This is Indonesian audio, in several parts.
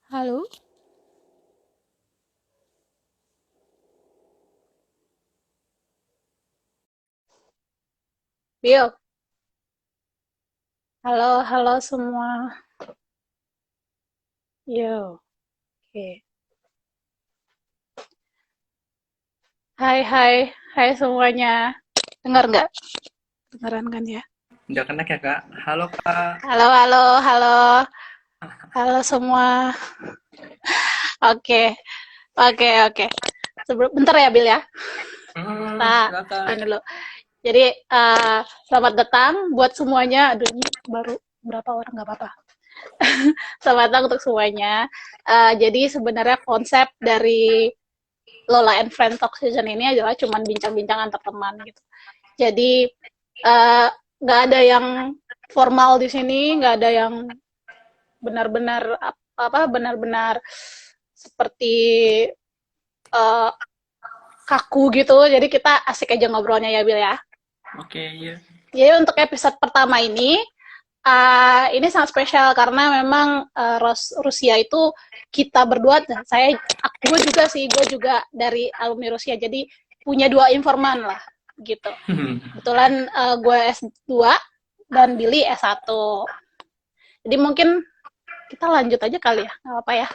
Halo, Bill, halo, halo semua. Yo, oke. Hai, hai, hai semuanya. Dengar nggak? Dengaran kan ya? Udah kena ya kak? Halo kak. Halo, halo, halo, halo semua. Oke, oke, oke. Sebelum, bentar ya, Bill ya. Kita Silakan. ini dulu. Jadi, selamat datang buat semuanya. Aduh, ini baru berapa orang nggak apa-apa. Selamat datang untuk semuanya. Jadi sebenarnya konsep dari Lola and Friends Talk Season ini adalah cuman bincang-bincang antar teman gitu. Jadi nggak ada yang formal di sini, nggak ada yang benar-benar apa benar-benar seperti uh, kaku gitu. Jadi kita asik aja ngobrolnya ya Bil ya. Oke, iya. Jadi untuk episode pertama ini sangat spesial karena memang Rusia itu kita berdua, gue juga sih, gue juga dari alumni Rusia, jadi punya dua informan lah gitu. Kebetulan gue S2 dan Billy S1. Jadi mungkin kita lanjut aja kali ya, nggak apa ya.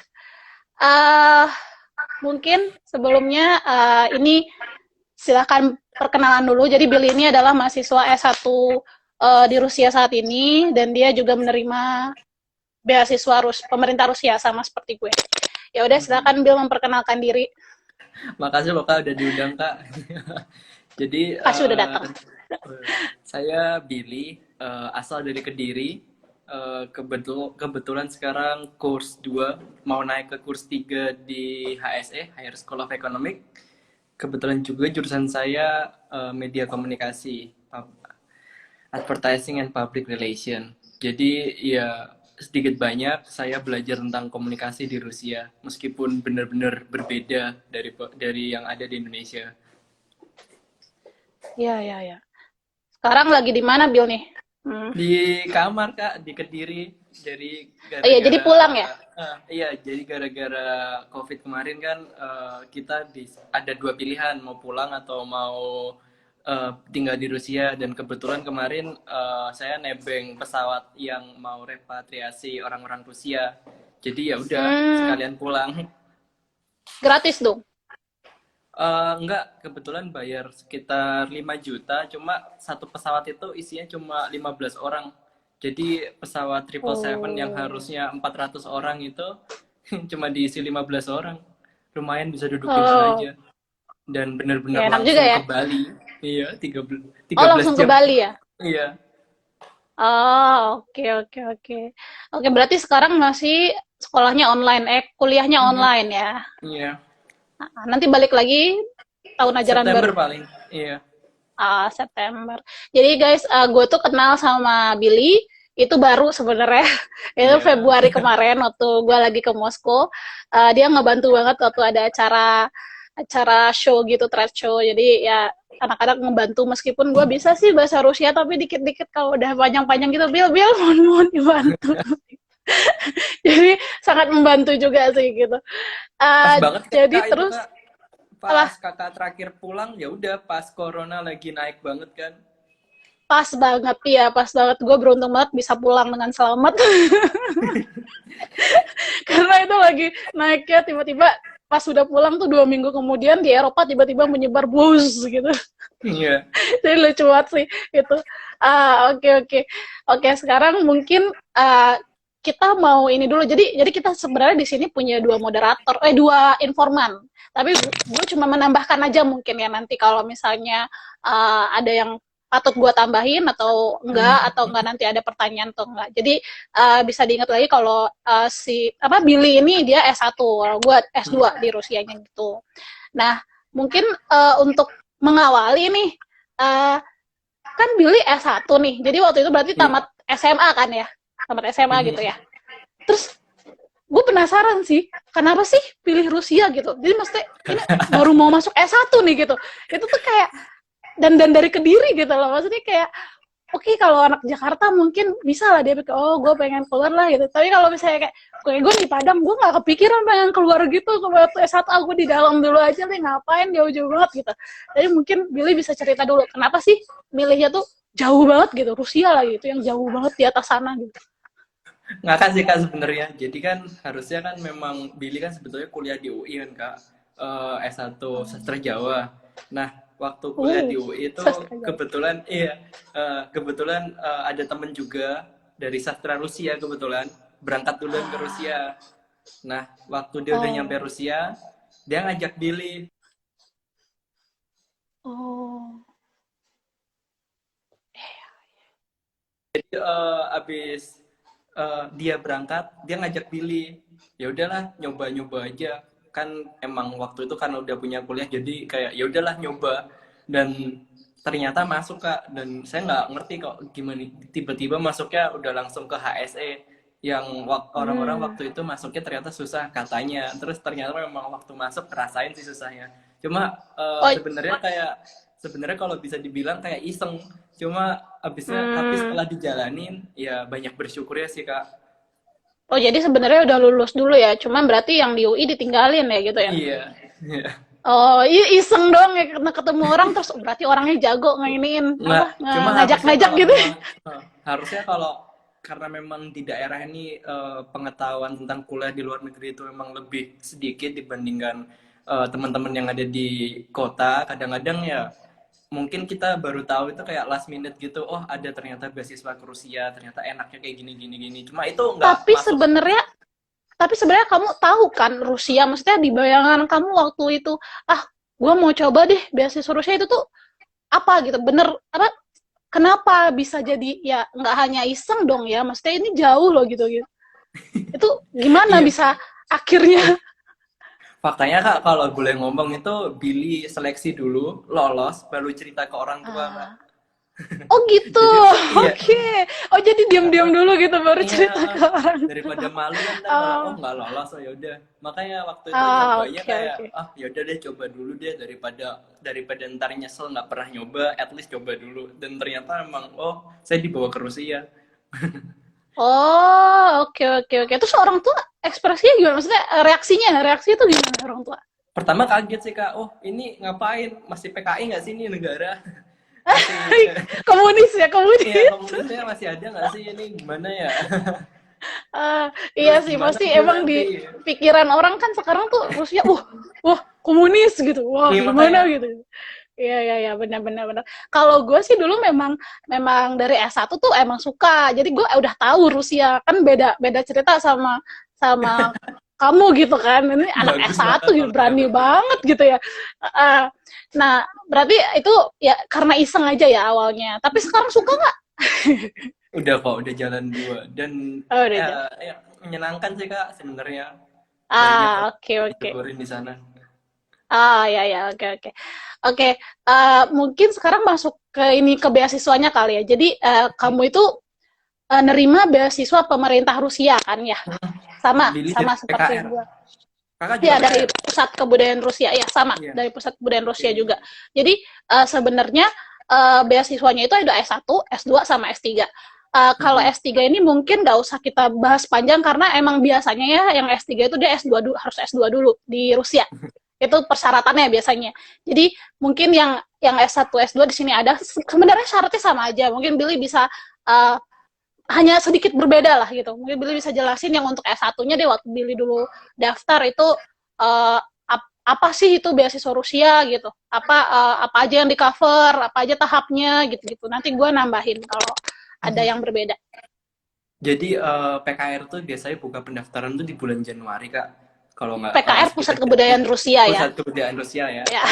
Uh, Mungkin sebelumnya ini silakan perkenalan dulu. Jadi Billy ini adalah mahasiswa S1 di Rusia saat ini dan dia juga menerima beasiswa pemerintah Rusia sama seperti gue. Ya udah silakan Bill memperkenalkan diri. Makasih loh kak udah diundang kak. Jadi Pasti udah datang. saya Billy, asal dari Kediri. Kebetulan sekarang kurs 2 mau naik ke kurs 3 di HSE, Higher School of Economics. Kebetulan juga jurusan saya media komunikasi, advertising and public relation. Jadi ya sedikit banyak saya belajar tentang komunikasi di Rusia, meskipun benar-benar berbeda dari yang ada di Indonesia. Ya, ya, ya. Sekarang lagi di mana Bill nih? Di kamar kak, di Kediri. Jadi Oh, iya, jadi gara-gara pulang ya? iya, jadi gara-gara COVID kemarin kan kita ada dua pilihan, mau pulang atau mau tinggal di Rusia. Dan kebetulan kemarin saya nebeng pesawat yang mau repatriasi orang-orang Rusia. Jadi ya udah Hmm, sekalian pulang. gratis dong. Enggak, kebetulan bayar sekitar 5 juta, cuma satu pesawat itu isinya cuma 15 orang. Jadi pesawat 777 yang Oh. harusnya 400 orang itu cuma diisi 15 orang. Lumayan bisa duduk di mana aja. Oh, Dan benar-benar ya enak juga langsung ya. ke Bali. Iya, Oh, 13 langsung ke jam. Bali ya? Iya, Oh, oke, oke, oke. Oke, berarti sekarang masih sekolahnya online, kuliahnya mhm, online ya. iya. Nah, nanti balik lagi tahun ajaran September baru. paling. Iya. September. Jadi guys, gue tuh kenal sama Billy itu baru sebenarnya. Itu Iya. Februari kemarin waktu gue lagi ke Moskow. Dia ngebantu banget waktu ada acara show gitu, trade show. Jadi ya anak-anak ngebantu meskipun gue bisa sih bahasa Rusia tapi dikit-dikit kalau udah panjang-panjang gitu Bill mohon dibantu. Jadi sangat membantu juga sih gitu. Pas Uh, banget kan jadi Kak itu terus Kak. Pas apa kakak terakhir pulang ya udah pas corona lagi naik banget kan. pas banget ya pas banget gue beruntung banget bisa pulang dengan selamat karena itu lagi naiknya tiba-tiba pas sudah pulang tuh 2 minggu kemudian di Eropa tiba-tiba menyebar bus gitu. Iya. Jadi lucu banget sih itu. Oke, oke, oke, sekarang mungkin kita mau ini dulu, jadi kita sebenarnya di sini punya dua informan, tapi gue cuma menambahkan aja mungkin ya nanti kalau misalnya ada yang patut gue tambahin atau enggak nanti ada pertanyaan atau enggak. Jadi bisa diingat lagi kalau si apa Billy ini dia S1, gue S2 di Rusianya gitu. Nah, mungkin untuk mengawali nih, uh, kan Billy S1 nih, jadi waktu itu berarti Iya. tamat SMA kan ya? Tamat SMA gitu Mhm. ya? Terus gue penasaran sih, kenapa sih pilih Rusia gitu? Jadi maksudnya ini baru mau masuk S1 nih gitu. Itu tuh kayak dan dari Kediri gitu loh. Maksudnya kayak oke, kalau anak Jakarta mungkin bisa lah dia pikir, oh gue pengen keluar lah gitu. Tapi kalau misalnya kayak gue di Padang, gue nggak kepikiran pengen keluar gitu. Waktu S1 aku di dalam dulu aja nih, ngapain jauh-jauh banget gitu. Jadi mungkin Billy bisa cerita dulu, kenapa sih milihnya tuh jauh banget gitu, Rusia lah gitu, yang jauh banget di atas sana gitu. Ngakak sih Kak sebenarnya. Jadi kan harusnya kan memang Billy kan sebetulnya kuliah di UI kan Kak. S1 Sastra Jawa. Nah, waktu kuliah di UI itu kebetulan kebetulan ada temen juga dari sastra Rusia kebetulan berangkat duluan ke Rusia. Nah, waktu dia udah nyampe Rusia, dia ngajak Billy. Oh. Jadi abis dia berangkat, dia ngajak Billy. Ya udahlah, nyoba-nyoba aja. Kan emang waktu itu kan udah punya kuliah, jadi kayak ya udahlah nyoba. Dan ternyata masuk Kak. Dan saya nggak ngerti kok gimana tiba-tiba masuknya udah langsung ke HSE yang orang-orang waktu itu masuknya ternyata susah katanya. Terus ternyata memang waktu masuk rasain sih susahnya. Cuma sebenarnya kalau bisa dibilang kayak iseng. Cuma tapi setelah dijalanin ya banyak bersyukur ya sih Kak. Oh, jadi sebenarnya udah lulus dulu ya, cuman berarti yang di UI ditinggalin ya gitu ya? Iya. Iya. Oh, iseng dong ya, karena ketemu orang terus berarti orangnya jago nginiin Nggak, apa cuma ngajak-ngajak gitu. harusnya kalau karena memang di daerah ini pengetahuan tentang kuliah di luar negeri itu memang lebih sedikit dibandingkan teman-teman yang ada di kota. Kadang-kadang ya mungkin kita baru tahu itu kayak last minute gitu. Oh, ada ternyata beasiswa ke Rusia, ternyata enaknya kayak gini gini gini. Cuma itu nggak Tapi masuk. sebenarnya kamu tahu kan Rusia, maksudnya di bayangan kamu waktu itu, gue mau coba deh beasiswa Rusia itu tuh apa gitu, bener apa? Kenapa bisa jadi ya nggak hanya iseng dong ya, maksudnya ini jauh loh gitu gitu. Itu gimana Iya. bisa akhirnya? Faktanya Kak, kalau boleh ngomong itu Billy seleksi dulu, lolos, baru cerita ke orang tua Kak. Oh gitu, Jadi, iya. oke. Oh jadi diam-diam dulu gitu baru Iya, cerita ke orang. daripada malu kan ntar malah Oh, nggak lolos, oh ya udah. Makanya waktu itu nyobanya oke kayak oke. ya udah deh coba dulu deh daripada ntar nyesel nggak pernah nyoba, at least coba dulu. Dan ternyata emang saya dibawa ke Rusia. Oh, oke oke oke. Terus orang tua ekspresinya gimana? Maksudnya reaksinya itu gimana orang tua? Pertama kaget sih Kak, ini ngapain? Masih PKI nggak sih ini negara? Masih Komunis ya, iya komunis. komunisnya masih ada nggak sih ini gimana ya? Iya Terus sih, gimana pasti dulu emang di nanti? pikiran orang kan sekarang tuh Rusia, wah, komunis gitu, wah Iya gimana makanya gitu. Iya, iya, iya, benar, benar, benar. Kalau gue sih dulu memang dari S1 tuh emang suka. Jadi gue udah tahu Rusia kan beda beda cerita sama kamu gitu kan. Ini anak bagus lah S1 Kak gitu kalau kayak berani gitu. banget gitu ya. Uh, nah, berarti itu ya karena iseng aja ya awalnya. Tapi sekarang suka nggak? Udah kok, udah jalan 2 dan Oh, udah aja. ya menyenangkan sih Kak sebenarnya. Banyak yang Oke, oke. disyukurin di sana. Ya, ya, oke, oke. Oke, mungkin sekarang masuk ke ini ke beasiswanya kali ya. Jadi kamu itu nerima beasiswa pemerintah Rusia kan ya? Sama Billy dari sama seperti PKR. gue. Kakak juga Ya dari PKR? pusat kebudayaan Rusia ya sama Iya. dari pusat kebudayaan Rusia Oke. juga. Jadi sebenarnya beasiswanya itu ada S1, S2 sama S3. Kalau S3 ini mungkin nggak usah kita bahas panjang karena emang biasanya ya yang S3 itu dia S2 dulu, harus S2 dulu di Rusia. Itu persyaratannya biasanya. Jadi mungkin yang S1, S2 di sini ada sebenarnya syaratnya sama aja. Mungkin Billy bisa hanya sedikit berbeda lah gitu. Mungkin Billy bisa jelasin yang untuk S1-nya deh waktu Billy dulu daftar itu apa sih itu beasiswa Rusia gitu. Apa aja yang di cover, apa aja tahapnya gitu-gitu. Nanti gue nambahin kalau ada yang berbeda. Jadi PKR tuh biasanya buka pendaftaran tuh di bulan Januari Kak. Kalau nggak PKR Pusat Kebudayaan Rusia ya. Pusat Kebudayaan Rusia ya. Ya.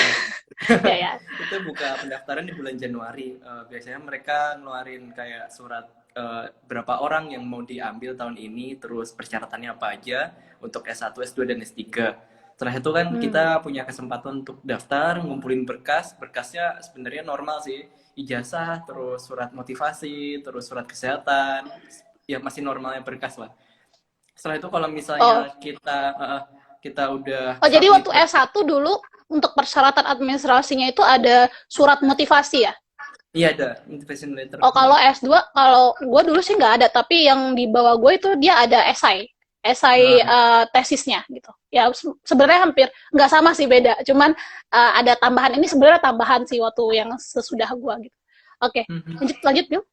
Ya, ya. Itu buka pendaftaran di bulan Januari. Biasanya mereka ngeluarin kayak surat berapa orang yang mau diambil tahun ini, terus persyaratannya apa aja untuk S1, S2, dan S3. Setelah itu kan kita punya kesempatan untuk daftar, ngumpulin berkas. Berkasnya sebenarnya normal sih. Ijazah, terus surat motivasi, terus surat kesehatan. Ya masih normalnya berkas lah. Setelah itu kalau misalnya kita udah jadi waktu S1 dulu untuk persyaratan administrasinya itu ada surat motivasi ya? Iya ada invitation letter. Oh, kalau S2, kalau gue dulu sih nggak ada, tapi yang di bawah gue itu dia ada esai Nah, tesisnya gitu. Ya sebenarnya hampir nggak sama sih, beda. Cuman ada tambahan, ini sebenarnya tambahan sih waktu yang sesudah gue gitu. Oke, lanjut lanjut Bill.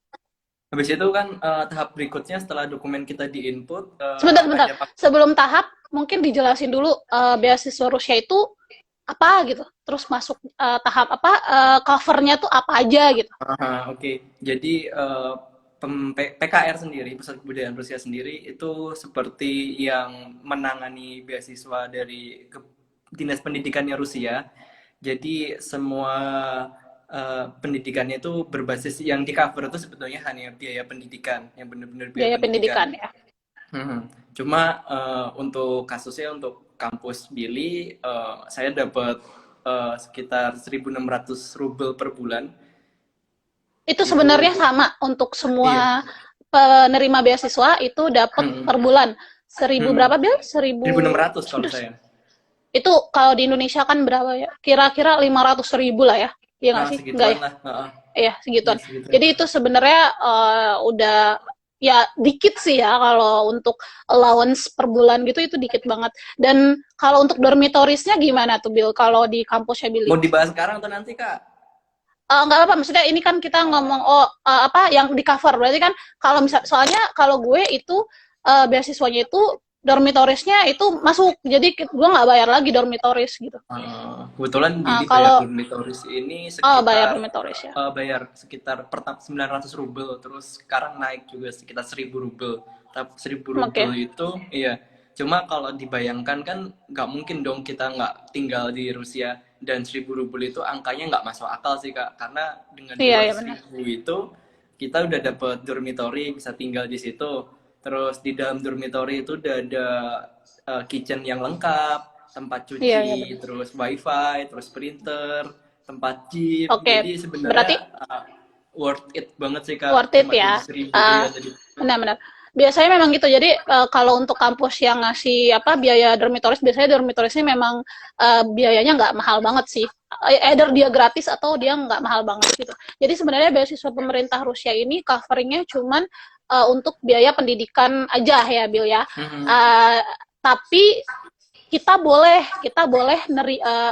habis itu kan tahap berikutnya setelah dokumen kita di-input, Sebentar sebentar. ada Sebelum tahap, mungkin dijelasin dulu beasiswa Rusia itu apa gitu. Terus masuk tahap apa, covernya tuh apa aja gitu. Oke. Jadi PKR sendiri, Pusat Kebudayaan Rusia sendiri itu seperti yang menangani beasiswa dari Dinas Pendidikannya Rusia. Jadi semua pendidikannya itu berbasis yang di cover itu sebetulnya hanya biaya pendidikan, yang benar-benar biaya Biaya pendidikan. pendidikan ya. Cuma untuk kasusnya untuk kampus Billy, saya dapat sekitar 1.600 rubel per bulan. Itu Itu sebenarnya sama untuk iya. semua penerima beasiswa itu dapat per bulan. Seribu berapa Bil? 1.600 kalau saya. Itu kalau di Indonesia kan berapa ya? Kira-kira 500.000 lah ya. Iya nggak Nah, sih? Nggak segituan ya? lah. Iya, Iya, segituan. segituan. Jadi itu sebenarnya udah ya dikit sih ya kalau untuk allowance per bulan gitu, itu dikit banget. Dan kalau untuk dormitorisnya gimana tuh Bill kalau di kampusnya Billy? Mau dibahas sekarang atau nanti, Kak? Nggak apa, maksudnya ini kan kita ngomong apa yang di cover, berarti kan kalau misal, soalnya kalau gue itu beasiswanya itu dormitorisnya itu masuk, jadi gue nggak bayar lagi dormitoris gitu. Kebetulan Billy bayar Kalau dormitoris ini bayar sekitar dormitoris ya. bayar sekitar 900 rubel, terus sekarang naik juga sekitar 1.000 rubel. Tapi 1.000 Oke. rubel itu iya. Cuma kalau dibayangkan kan nggak mungkin dong kita nggak tinggal di Rusia, dan 1.000 rubel itu angkanya nggak masuk akal sih Kak, karena dengan Iya, dua iya ratus benar. ribu itu kita udah dapet dormitory, bisa tinggal di situ. Terus di dalam dormitory itu udah ada kitchen yang lengkap, tempat Iya, iya cuci, benar. terus wifi, terus printer, tempat gym. Oke, Jadi berarti sebenarnya worth it banget sih Kak, worth it cuma ya. 7.000 iya tadi. Benar-benar. Biasanya memang gitu. Jadi kalau untuk kampus yang ngasih apa biaya dormitoris, biasanya dormitorisnya memang biayanya nggak mahal banget sih. Either dia gratis atau dia nggak mahal banget gitu. Jadi sebenarnya beasiswa pemerintah Rusia ini coveringnya cuman untuk biaya pendidikan aja ya, Bill ya. Tapi kita boleh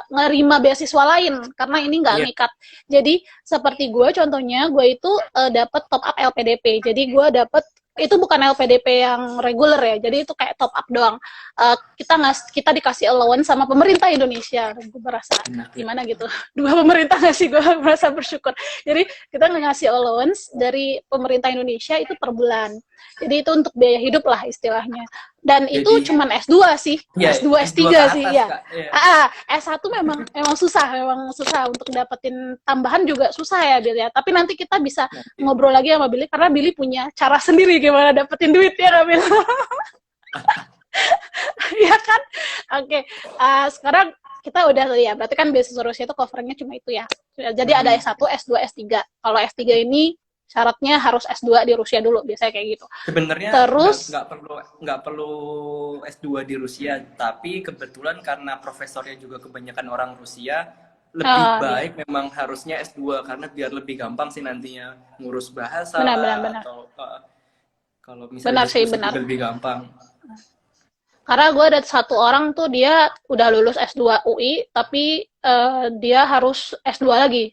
nerima beasiswa lain karena ini nggak Iya. ngikat. Jadi seperti gue, contohnya gue itu dapat top up LPDP. Jadi gue dapat, itu bukan LPDP yang reguler ya, jadi itu kayak top up doang. Kita dikasih allowance sama pemerintah Indonesia. Gue merasa gimana gitu, dua pemerintah ngasih, gue merasa bersyukur. Jadi kita ngasih allowance dari pemerintah Indonesia itu per bulan. Jadi itu untuk biaya hidup lah istilahnya. Dan itu Jadi cuman S2 sih, ya S2 S2 ke S3 sih atas ya. Kak. Iya. S1 memang susah untuk dapetin tambahan, juga susah ya Billy ya. Tapi nanti kita bisa Nah, ngobrol lagi sama Billy karena Billy punya cara sendiri gimana dapetin duit ya nggak Bill? Iya kan? Oke, sekarang kita udah ya, berarti kan beasiswa Rusia itu covernya cuma itu ya. Jadi ada S1, S2, S3. Kalau S3 ini syaratnya harus S2 di Rusia dulu, biasanya kayak gitu. Sebenarnya Terus nggak perlu S2 di Rusia, tapi kebetulan karena profesornya juga kebanyakan orang Rusia, lebih iya. baik memang harusnya S2 karena biar lebih gampang sih nantinya ngurus bahasa Benar, benar, lah, benar. atau kalau misalnya Benar sih, diskusi benar. juga lebih gampang. Karena gue ada satu orang tuh, dia udah lulus S2 UI, tapi dia harus S2 lagi.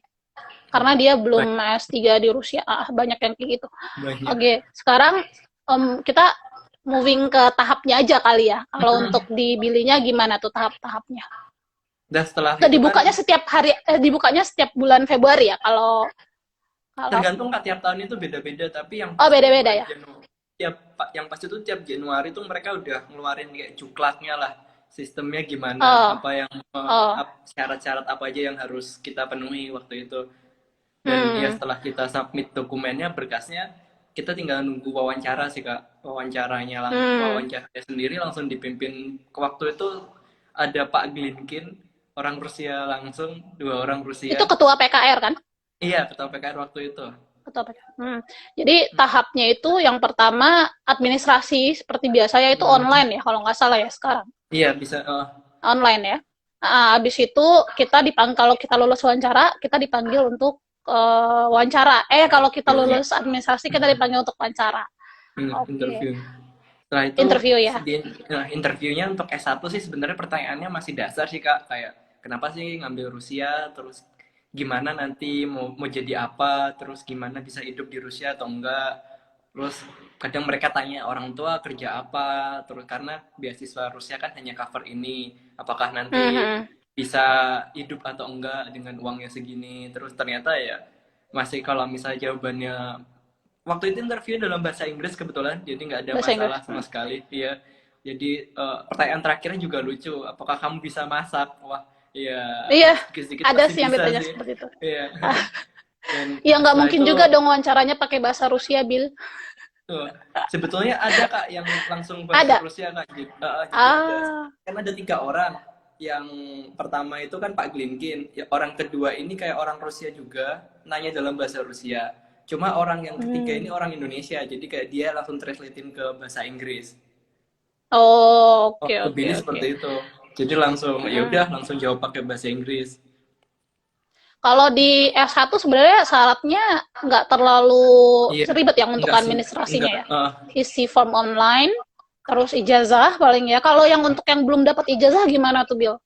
Karena dia belum S3 di Rusia. Banyak yang kayak gitu. Banyak. Oke, sekarang kita moving ke tahapnya aja kali ya. Kalau untuk di Bilinya gimana tuh tahap-tahapnya? Dan setelah Itu itu dibukanya kan setiap hari, dibukanya setiap bulan Februari ya. Kalau tergantung Kak, tiap tahun itu beda-beda, tapi yang oh pasti beda-beda ya. yang pasti itu tiap Januari itu mereka udah ngeluarin kayak cuklaknya lah, sistemnya gimana, Oh, apa yang oh. syarat-syarat apa aja yang harus kita penuhi waktu itu. Dan ya setelah kita submit dokumennya, berkasnya, kita tinggal nunggu wawancara sih Kak. Wawancaranya sendiri langsung dipimpin. Waktu itu ada Pak Glinkin, orang Rusia langsung, 2 orang Rusia. Itu ketua PKR kan? Iya, ketua PKR waktu itu. Ketua PKR. Jadi tahapnya itu yang pertama administrasi seperti biasa, yaitu online ya kalau nggak salah ya sekarang. Iya, bisa. Online ya. Habis itu kita dipanggil, kalau kita lulus wawancara, kita dipanggil untuk wawancara. Kalau kita lulus administrasi kita dipanggil untuk wawancara. Oke. Interview. Setelah itu Interview ya. interviewnya untuk S1 sih sebenarnya pertanyaannya masih dasar sih Kak, kayak kenapa sih ngambil Rusia, terus gimana nanti mau jadi apa, terus gimana bisa hidup di Rusia atau enggak. Terus kadang mereka tanya orang tua kerja apa, terus karena beasiswa Rusia kan hanya cover ini, apakah nanti bisa hidup atau enggak dengan uangnya segini. Terus ternyata ya masih kalau misalnya jawabannya waktu itu interview dalam bahasa Inggris kebetulan, jadi nggak ada Bahasa masalah Inggris. sama sekali. Iya. Jadi pertanyaan terakhirnya juga lucu. Apakah kamu bisa masak? Wah, iya. Iya, Sedikit-sedikit ada pasti sih yang bisa ditanya sih. seperti itu. Iya. Dan Ya nggak setelah mungkin itu juga dong wawancaranya pakai bahasa Rusia, Bill. sebetulnya ada Kak yang langsung bahasa Ada. Rusia Kak. Jadi ada. Ah. Kan ada 3 orang. Yang pertama itu kan Pak Glinkin. Ya, orang kedua ini kayak orang Rusia juga, nanya dalam bahasa Rusia. Cuma orang yang ketiga ini orang Indonesia, jadi kayak dia langsung translatein ke bahasa Inggris. Oh, oke oke Lebihnya oke. seperti itu. Jadi langsung ya udah langsung jawab pakai bahasa Inggris. Kalau di S1 sebenarnya syaratnya nggak terlalu Iya, ribet yang untuk enggak administrasinya enggak ya. Isi form online, terus ijazah paling ya. Kalau yang untuk yang belum dapat ijazah gimana tuh, Bill?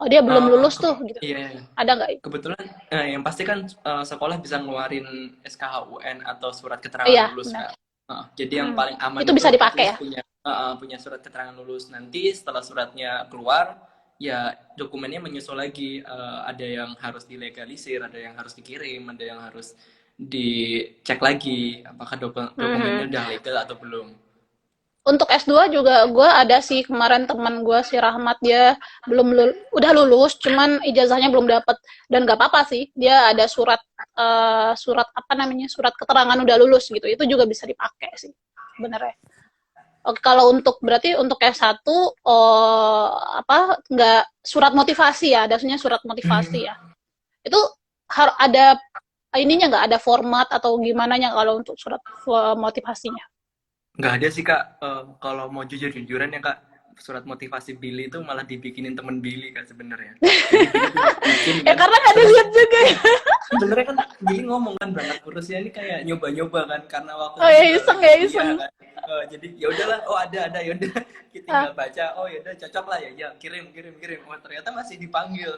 Oh, dia belum lulus tuh gitu. iya. Ada nggak? Kebetulan yang pasti kan sekolah bisa ngeluarin SKHUN atau surat keterangan Iya, lulus benar. kan. Jadi yang paling aman Itu bisa itu at dipakai ya? least punya surat keterangan lulus. Nanti setelah suratnya keluar, ya dokumennya menyusul lagi. Ada yang harus dilegalisir, ada yang harus dikirim, ada yang harus dicek lagi apakah dokumennya udah legal atau belum. Untuk S2 juga gue ada sih kemarin teman gue si Rahmat, dia udah lulus cuman ijazahnya belum dapet, dan gak apa-apa sih, dia ada surat surat apa namanya, surat keterangan udah lulus gitu, itu juga bisa dipakai sih sebenarnya. Oke, kalau untuk berarti untuk S1 apa nggak surat motivasi ya, adanya surat motivasi ya. Itu harus ada ininya, nggak ada format atau gimana nya kalau untuk surat motivasinya? Nggak ada sih Kak. Kalau mau jujur-jujuran ya Kak, surat motivasi Billy itu malah dibikinin temen Billy Kak sebenarnya. Jadi Billy bikin kan. Karena nggak dilihat juga ya. Sebenarnya kan Billy ngomong kan berangkat ke Rusia ini kayak nyoba-nyoba kan karena waktu Oh ya, iseng ya, iseng. kan. Jadi ya udahlah, ada ya udah kita tinggal baca, oh ya udah cocok lah ya kirim. Oh ternyata masih dipanggil.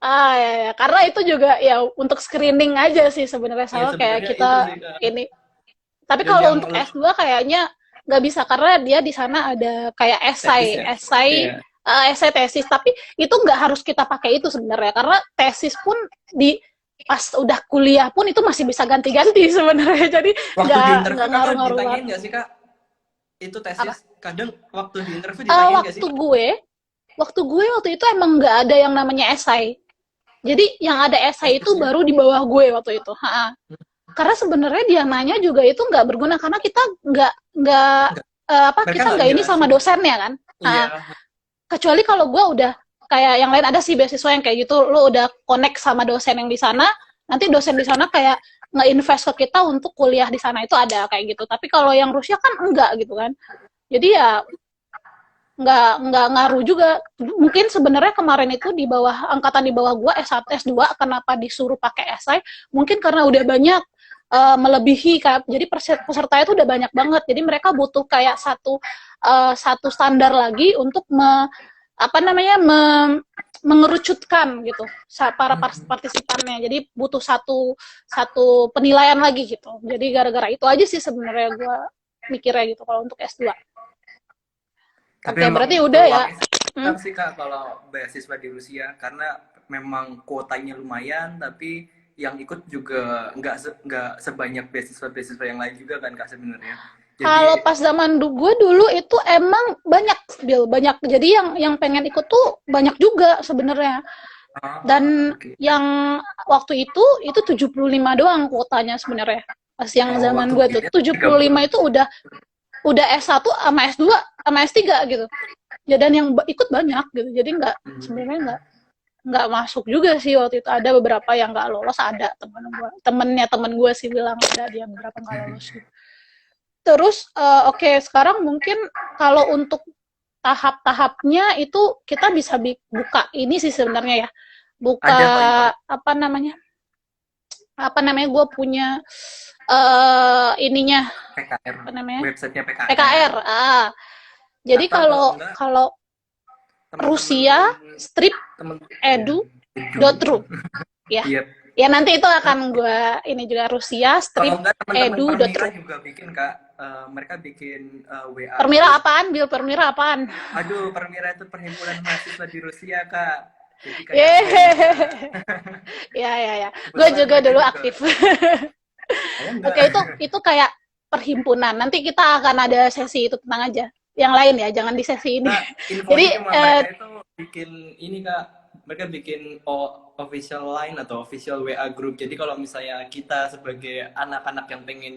Ya. Karena itu juga ya untuk screening aja sih sebenarnya, sama kayak kita ini. Tapi kalau untuk S2 kayaknya nggak bisa karena dia di sana ada kayak esai tesis, tapi itu nggak harus kita pakai itu sebenarnya, karena tesis pun pas udah kuliah pun itu masih bisa ganti-ganti sebenarnya, jadi nggak ngaruh-ngaruh banget. Nggak sih Kak? Itu tesis kadang waktu di interview ditanyain nggak sih? Waktu itu emang nggak ada yang namanya esai, jadi yang ada esai itu baru di bawah gue waktu itu. Karena sebenarnya dia nanya juga itu nggak berguna karena kita nggak ini sama dosennya kan. Kecuali kalau gue udah kayak yang lain, ada sih beasiswa yang kayak gitu, lo udah connect sama dosen yang di sana, nanti dosen di sana kayak nge-invest ke kita untuk kuliah di sana, itu ada kayak gitu. Tapi kalau yang Rusia kan enggak gitu kan. Jadi ya nggak ngaruh juga. Mungkin sebenarnya kemarin itu di bawah angkatan di bawah gue S1 S2 kenapa disuruh pakai esai, mungkin karena udah banyak melebihi kan, jadi peserta itu udah banyak banget, jadi mereka butuh kayak satu standar lagi untuk mengerucutkan gitu para partisipannya, jadi butuh satu penilaian lagi gitu. Jadi gara-gara itu aja sih sebenarnya gue mikirnya gitu kalau untuk S2. Tapi berarti udah ya. Sih Kak kalau beasiswa di Rusia karena memang kuotanya lumayan, tapi yang ikut juga nggak sebanyak beasiswa yang lain juga kan Kak sebenarnya. Kalau pas zaman gue dulu itu emang banyak, jadi yang pengen ikut tuh banyak juga sebenarnya. Dan yang waktu itu 75 doang kuotanya sebenarnya. Pas yang zaman gue tuh 75 itu udah S1 sama S2 sama S3 gitu. Ya, dan yang ikut banyak gitu. Jadi sebenarnya nggak masuk juga sih waktu itu. Ada beberapa yang nggak lolos, ada temen gue sih bilang ada dia beberapa nggak lolos gitu. Terus sekarang mungkin kalau untuk tahap-tahapnya itu kita bisa buka ini sih sebenarnya ya, buka apa namanya, apa namanya, gue punya ininya PKR, apa namanya, websitenya PKR, PKR. Jadi atau kalau kalau enggak kalau teman-teman Rusia strip temen ya edu. edu.ru ya. Iya. Ya nanti itu akan gue ini juga, Rusia Kalau strip enggak teman-teman Permira edu.ru. juga bikin Kak. Mereka bikin WA Permira group. apaan, Bil? Permira apaan? Aduh, Permira itu perhimpunan mahasiswa di Rusia Kak. Jadi kayak band gitu. Yeay. Ya, ya, ya. Gue Kebetulan juga mereka dulu juga, aktif. saya enggak. Oke, itu kayak perhimpunan. Nanti kita akan ada sesi itu, tenang aja. Yang lain ya, jangan di sesi ini. Kak, Jadi, infonya cuma mereka itu bikin ini Kak, mereka bikin official line atau official WA group. Jadi kalau misalnya kita sebagai anak-anak yang pengen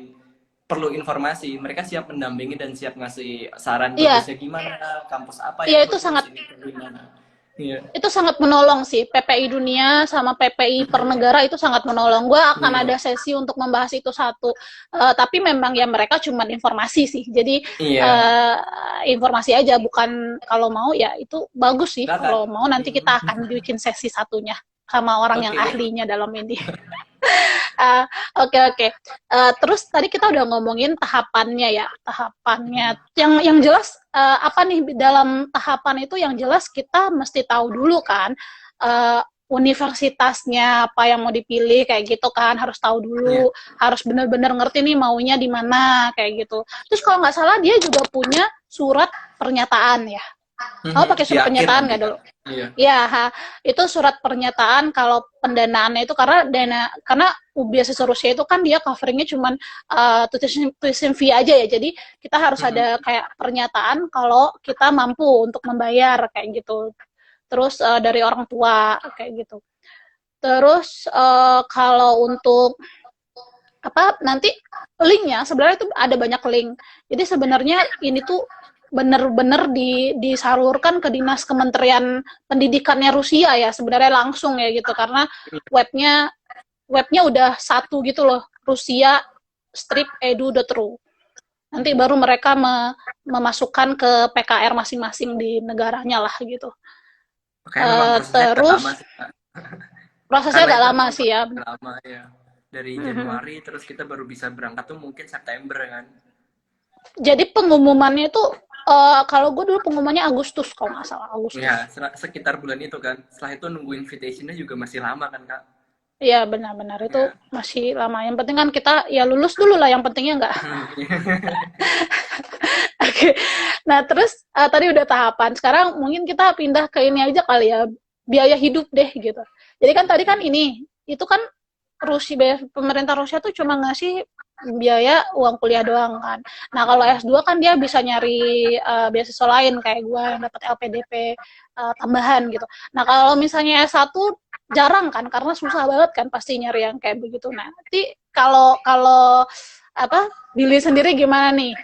perlu informasi, mereka siap mendampingi dan siap ngasih saran iya, bagusnya gimana, kampus apa iya yang itu bagus, sangat ini gimana. Iya. itu sangat menolong sih. PPI Dunia sama PPI per negara itu sangat menolong. Gue akan Iya. ada sesi untuk membahas itu satu. Tapi memang ya mereka cuma informasi sih. Jadi Iya. informasi aja, bukan, kalau mau ya itu bagus sih. Silakan. Kalau mau nanti kita akan bikin sesi satunya sama orang yang Oke. ahlinya dalam ini. Oke, oke. Terus tadi kita udah ngomongin tahapannya ya, tahapannya. Yang jelas apa nih dalam tahapan itu, yang jelas kita mesti tahu dulu kan universitasnya apa yang mau dipilih kayak gitu kan, harus tahu dulu, harus bener-bener ngerti nih maunya di mana kayak gitu. Terus kalau nggak salah dia juga punya surat pernyataan ya. Oh, pakai surat pernyataan nggak dulu? Iya. Ya, itu surat pernyataan kalau pendanaannya itu, karena beasiswa Rusia itu kan dia coveringnya cuman tuition fee aja ya. Jadi kita harus ada kayak pernyataan kalau kita mampu untuk membayar kayak gitu. Terus dari orang tua kayak gitu. Terus kalau untuk apa nanti linknya, sebenarnya itu ada banyak link. Jadi sebenarnya ini tuh bener-bener disalurkan ke dinas kementerian pendidikannya Rusia ya, sebenarnya langsung ya gitu, karena webnya udah satu gitu loh, Rusia strip edu.ru. Nanti baru mereka memasukkan ke PKR masing-masing di negaranya lah gitu. Terus prosesnya agak lama sih ya. Lama ya. Dari Januari terus kita baru bisa berangkat tuh mungkin September kan. Jadi pengumumannya itu kalau gue dulu pengumumannya Agustus kalau nggak salah, Agustus. Ya, sekitar bulan itu kan. Setelah itu nunggu invitation-nya juga masih lama kan Kak. Iya benar-benar itu masih lama. Yang penting kan kita ya lulus dulu lah, yang pentingnya enggak. Oke. Nah terus tadi udah tahapan. Sekarang mungkin kita pindah ke ini aja kali ya, biaya hidup deh gitu. Jadi kan tadi kan itu kan pemerintah Rusia tuh cuma ngasih biaya uang kuliah doang kan. Nah kalau S2 kan dia bisa nyari beasiswa lain kayak gue yang dapat LPDP tambahan gitu. Nah kalau misalnya S1 jarang kan, karena susah banget kan pasti nyari yang kayak begitu. Nah nanti kalau apa Billy sendiri gimana nih?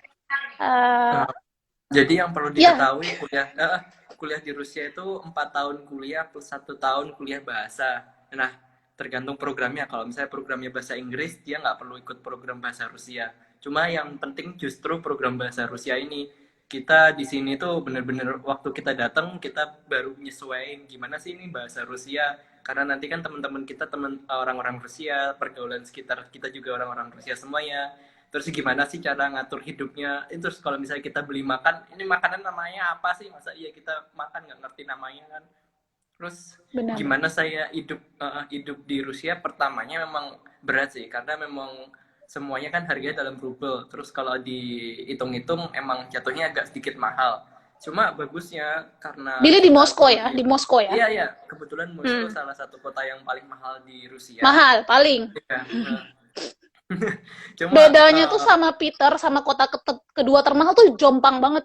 Jadi yang perlu diketahui kuliah di Rusia itu 4 tahun kuliah plus 1 tahun kuliah bahasa. Nah tergantung programnya. Kalau misalnya programnya bahasa Inggris, dia nggak perlu ikut program bahasa Rusia. Cuma yang penting justru program bahasa Rusia ini. Kita di sini tuh bener-bener waktu kita datang, kita baru nyesuaiin gimana sih ini bahasa Rusia. Karena nanti kan teman-teman kita, orang-orang Rusia, pergaulan sekitar kita juga orang-orang Rusia semuanya. Terus gimana sih cara ngatur hidupnya. Terus kalau misalnya kita beli makan, ini makanan namanya apa sih? Masa iya kita makan nggak ngerti namanya kan? Terus gimana saya hidup di Rusia, pertamanya memang berat sih karena memang semuanya kan harganya dalam rubel. Terus kalau dihitung-hitung emang jatuhnya agak sedikit mahal. Cuma bagusnya karena Billy di Moskow ya, di Moskow ya. Iya, kebetulan Moskow salah satu kota yang paling mahal di Rusia. Mahal paling. Ya, cuma, bedanya tuh sama Peter, sama kota kedua termahal tuh jompang banget.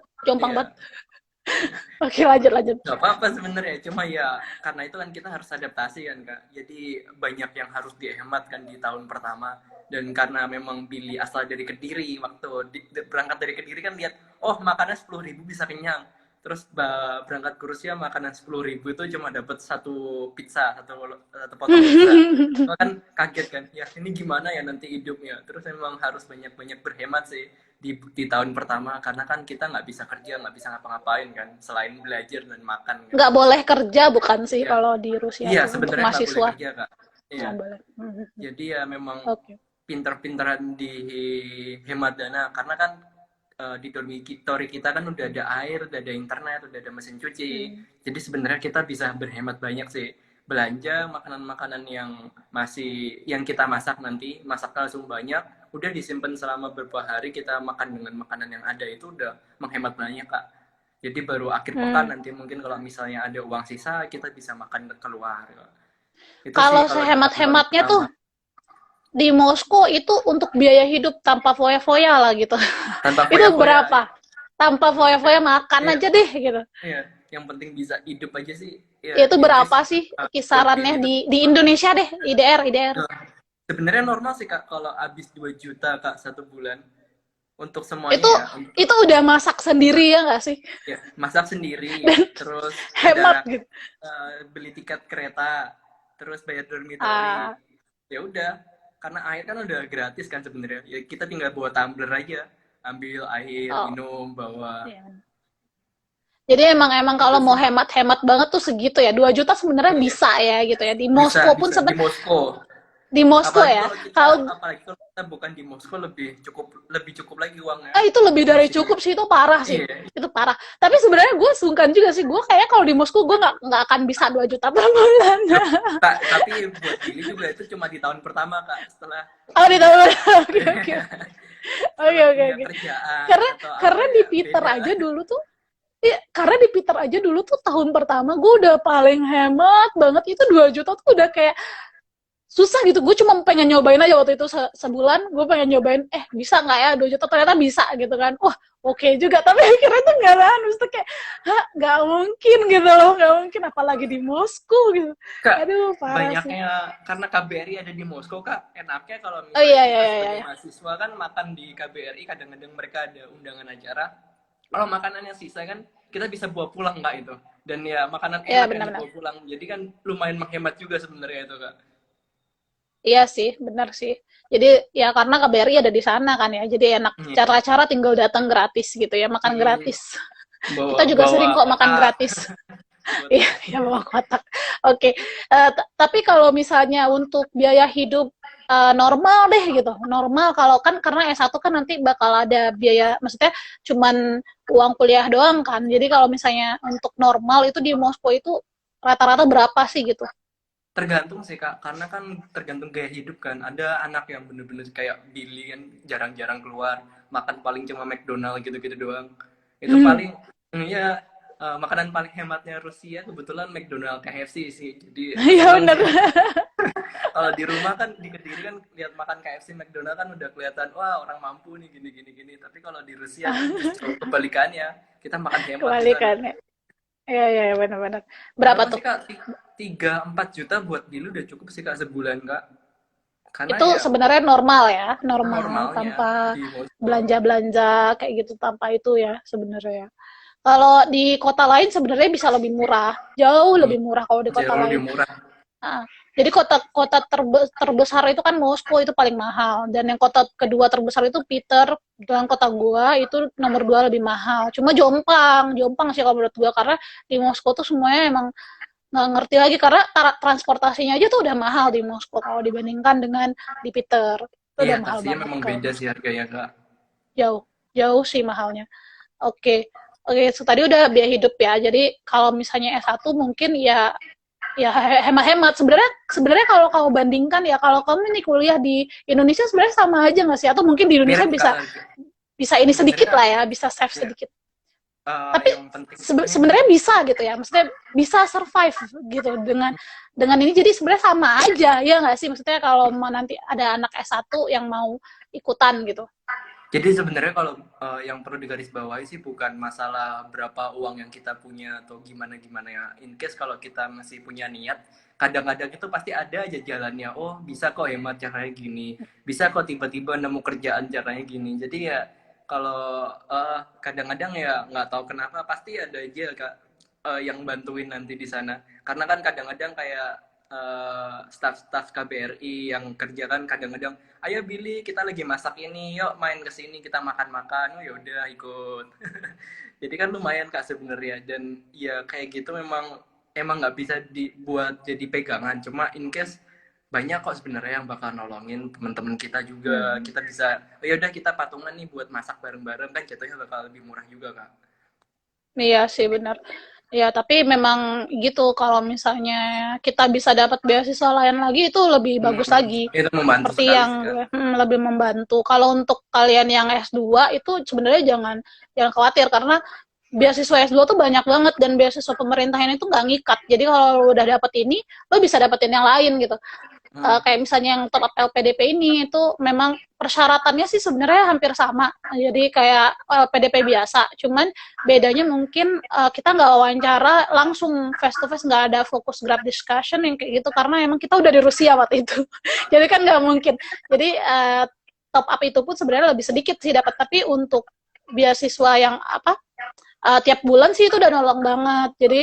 Oke, lanjut. Gak apa-apa sebenarnya, cuma ya karena itu kan kita harus adaptasi kan Kak. Jadi banyak yang harus dihemat kan di tahun pertama. Dan karena memang Billy asal dari Kediri, waktu berangkat dari Kediri kan lihat, oh makannya 10.000 bisa kenyang. Terus berangkat ke Rusia makanan 10.000 itu cuma dapat satu potong pizza. Kan kaget kan, ya ini gimana ya nanti hidupnya. Terus memang harus banyak-banyak berhemat sih di tahun pertama, karena kan kita nggak bisa kerja, nggak bisa ngapa-ngapain kan selain belajar dan makan kan. Nggak boleh kerja bukan sih kalau di Rusia? Iya sebenarnya nggak boleh kerja Kak. Iya. Nggak boleh. Jadi ya memang Oke. pinter-pinteran di hemat dana karena kan di dormitory kita kan udah ada air, udah ada internet, udah ada mesin cuci. Hmm. Jadi sebenarnya kita bisa berhemat banyak sih. Belanja makanan-makanan yang masih yang kita masak nanti, masaknya langsung banyak, udah disimpan selama beberapa hari kita makan dengan makanan yang ada itu udah menghemat banyak, Kak. Jadi baru akhir pekan Hmm. nanti mungkin kalau misalnya ada uang sisa kita bisa makan keluar. Itu sih Kalau kalau dampak sehemat-hematnya tuh utama. di Moskow itu untuk biaya hidup tanpa foya-foya lah gitu. Tanpa Itu foya-foya. berapa? Tanpa foya-foya makan Iya, aja deh gitu. iya. Yang penting bisa hidup aja sih. Ya, Itu in case berapa sih buat kisarannya Billy itu di Indonesia deh, IDR, IDR. sebenarnya normal sih Kak kalau habis 2 juta Kak 1 bulan untuk semuanya Itu ya. Untuk itu udah masak sendiri ya nggak sih? ya, masak sendiri, Dan terus hemat ada gitu. beli tiket kereta, terus bayar dormitory. Ah, Ya udah, karena air kan udah gratis kan sebenarnya. Ya kita tinggal bawa tumbler aja, ambil air, oh, minum, bawa. iya. Jadi emang emang Itu kalau mau sih. hemat-hemat banget tuh segitu ya. 2 juta sebenarnya Iya, bisa ya gitu ya. Di bisa Moskow pun bisa di sebenarnya Moskow. di Moskow ya. Kalau Apalagi kalau kita bukan di Moskow lebih cukup lagi uangnya. itu lebih dari Masih cukup sih, itu parah sih. iya. Itu parah. Tapi sebenarnya gue sungkan juga sih. Gue kayak kalau di Moskow gue nggak akan bisa 2 juta per bulan. Loh, tapi buat Billy juga itu cuma di tahun pertama Kak, setelah Oh, di tahun. Oke, oke. iya, Oke, setelah oke, punya oke. kerjaan Karena atau apa karena di ya Peter beda. aja dulu tuh, iya, karena di Peter aja dulu tuh tahun pertama gue udah paling hemat banget itu 2 juta tuh udah kayak susah gitu. Gue cuma pengen nyobain aja waktu itu sebulan. Gue pengen nyobain, bisa nggak ya 2 juta, ternyata bisa gitu kan. Wah, oke juga. Tapi akhirnya tuh nggak lah. Terus tuh kayak, nggak mungkin gitu loh. Nggak mungkin. Apalagi di Moskow gitu. Kak, Aduh, parah sih. banyaknya karena KBRI ada di Moskow Kak, enaknya kalau Oh misalnya iya, iya, kita iya, sebagai iya. mahasiswa kan makan di KBRI kadang-kadang mereka ada undangan acara. Kalau makanan yang sisa kan kita bisa bawa pulang Kak itu. Dan ya makanan Iya, enak yang benar-benar. dibawa pulang. Jadi kan lumayan menghemat juga sebenarnya itu Kak. Iya sih, benar sih. Jadi ya karena KBRI ada di sana kan ya. Jadi enak. Iya. Cara-cara tinggal datang gratis gitu ya, makan Hmm, gratis. bawa Kita juga bawa sering kok makan kotak gratis. buat Iya, ya bawa kotak. Oke. Tapi kalau misalnya untuk biaya hidup normal deh gitu. Normal kalau kan karena S1 kan nanti bakal ada biaya, maksudnya cuman uang kuliah doang kan. Jadi kalau misalnya untuk normal itu di Moskow itu rata-rata berapa sih gitu? tergantung sih Kak, karena kan tergantung gaya hidup kan. Ada anak yang bener-bener kayak Billy kan jarang-jarang keluar, makan paling cuma McDonald gitu-gitu doang. Itu Hmm. paling ya makanan paling hematnya Rusia kebetulan McDonald KFC sih. Jadi Iya seneng benar. sih. Kalau di rumah kan di Kediri kan lihat makan KFC McDonald kan udah kelihatan wah orang mampu nih gini gini gini. Tapi kalau di Rusia kan justru kebalikannya. Kita makan hemat di sana. Kebalikannya. Iya, iya, iya, benar-benar. Berapa Berapa tuh? sih Kak? 3-4 juta buat Bilu udah cukup sih Kak sebulan Kak. Karena Itu ya sebenarnya normal ya, normal normalnya tanpa di Moskow. belanja-belanja kayak gitu, tanpa itu ya sebenarnya ya. Kalau di kota lain sebenarnya bisa lebih murah, jauh Hmm, lebih murah kalau di kota jauh lebih lain. murah. Nah, jadi kota-kota terbesar itu kan Moskow itu paling mahal, dan yang kota kedua terbesar itu Peter, dan kota gua itu nomor dua lebih mahal. Cuma Jompang, Jompang sih kalau menurut gua, karena di Moskow tuh semuanya emang nggak ngerti lagi, karena transportasinya aja tuh udah mahal di Moskow kalau dibandingkan dengan di Peter. Itu Iya, udah mahal taksinya banget memang kalau beda sih harganya Kak. jauh, jauh sih mahalnya. Oke. Oke, so tadi udah biaya hidup ya. Jadi kalau misalnya S1 mungkin ya hemat-hemat. Sebenarnya sebenarnya kalau kamu bandingkan ya, kalau kamu ini kuliah di Indonesia sebenarnya sama aja nggak sih? Atau mungkin di Indonesia Mirip bisa Kak. bisa ini sedikit Sebenarnya lah ya, bisa save ya, sedikit. Tapi yang penting ini sebenarnya bisa gitu ya, maksudnya bisa survive gitu dengan ini. Jadi sebenarnya sama aja ya nggak sih, maksudnya kalau mau nanti ada anak S1 yang mau ikutan gitu. jadi sebenarnya kalau yang perlu digarisbawahi sih bukan masalah berapa uang yang kita punya atau gimana gimana ya. In case kalau kita masih punya niat, kadang-kadang itu pasti ada aja jalannya. Oh bisa kok hemat caranya gini, bisa kok tiba-tiba nemu kerjaan caranya gini. Jadi ya kalau kadang-kadang ya nggak tahu kenapa pasti ada aja Kak yang bantuin nanti di sana. Karena kan kadang-kadang kayak staff-staff KBRI yang kerja kan kadang-kadang ayo Billy kita lagi masak ini yuk main ke sini kita makan-makan. Oh ya udah ikut. Jadi kan lumayan Kak sebenarnya, dan ya kayak gitu memang emang nggak bisa dibuat jadi pegangan, cuma in case banyak kok sebenarnya yang bakal nolongin teman-teman kita juga. Kita bisa, oh yaudah kita patungan nih buat masak bareng-bareng, kan jatuhnya bakal lebih murah juga Kak. Iya sih benar. Ya, tapi memang gitu kalau misalnya kita bisa dapat beasiswa lain lagi itu lebih bagus lagi. Itu membantu Seperti sekali yang sih Kak. lebih membantu. Kalau untuk kalian yang S2 itu sebenarnya jangan jangan khawatir karena beasiswa S2 tuh banyak banget dan beasiswa pemerintah ini tuh nggak ngikat. Jadi kalau lo udah dapet ini, lo bisa dapetin yang lain gitu. Kayak misalnya yang top up LPDP ini itu memang persyaratannya sih sebenarnya hampir sama. Jadi kayak LPDP biasa, cuman bedanya mungkin kita nggak wawancara langsung face to face, nggak ada fokus group discussion yang kayak gitu karena emang kita udah di Rusia waktu itu. Jadi kan nggak mungkin. Jadi top up itu pun sebenarnya lebih sedikit sih dapat, tapi untuk beasiswa yang apa tiap bulan sih itu udah nolong banget. Jadi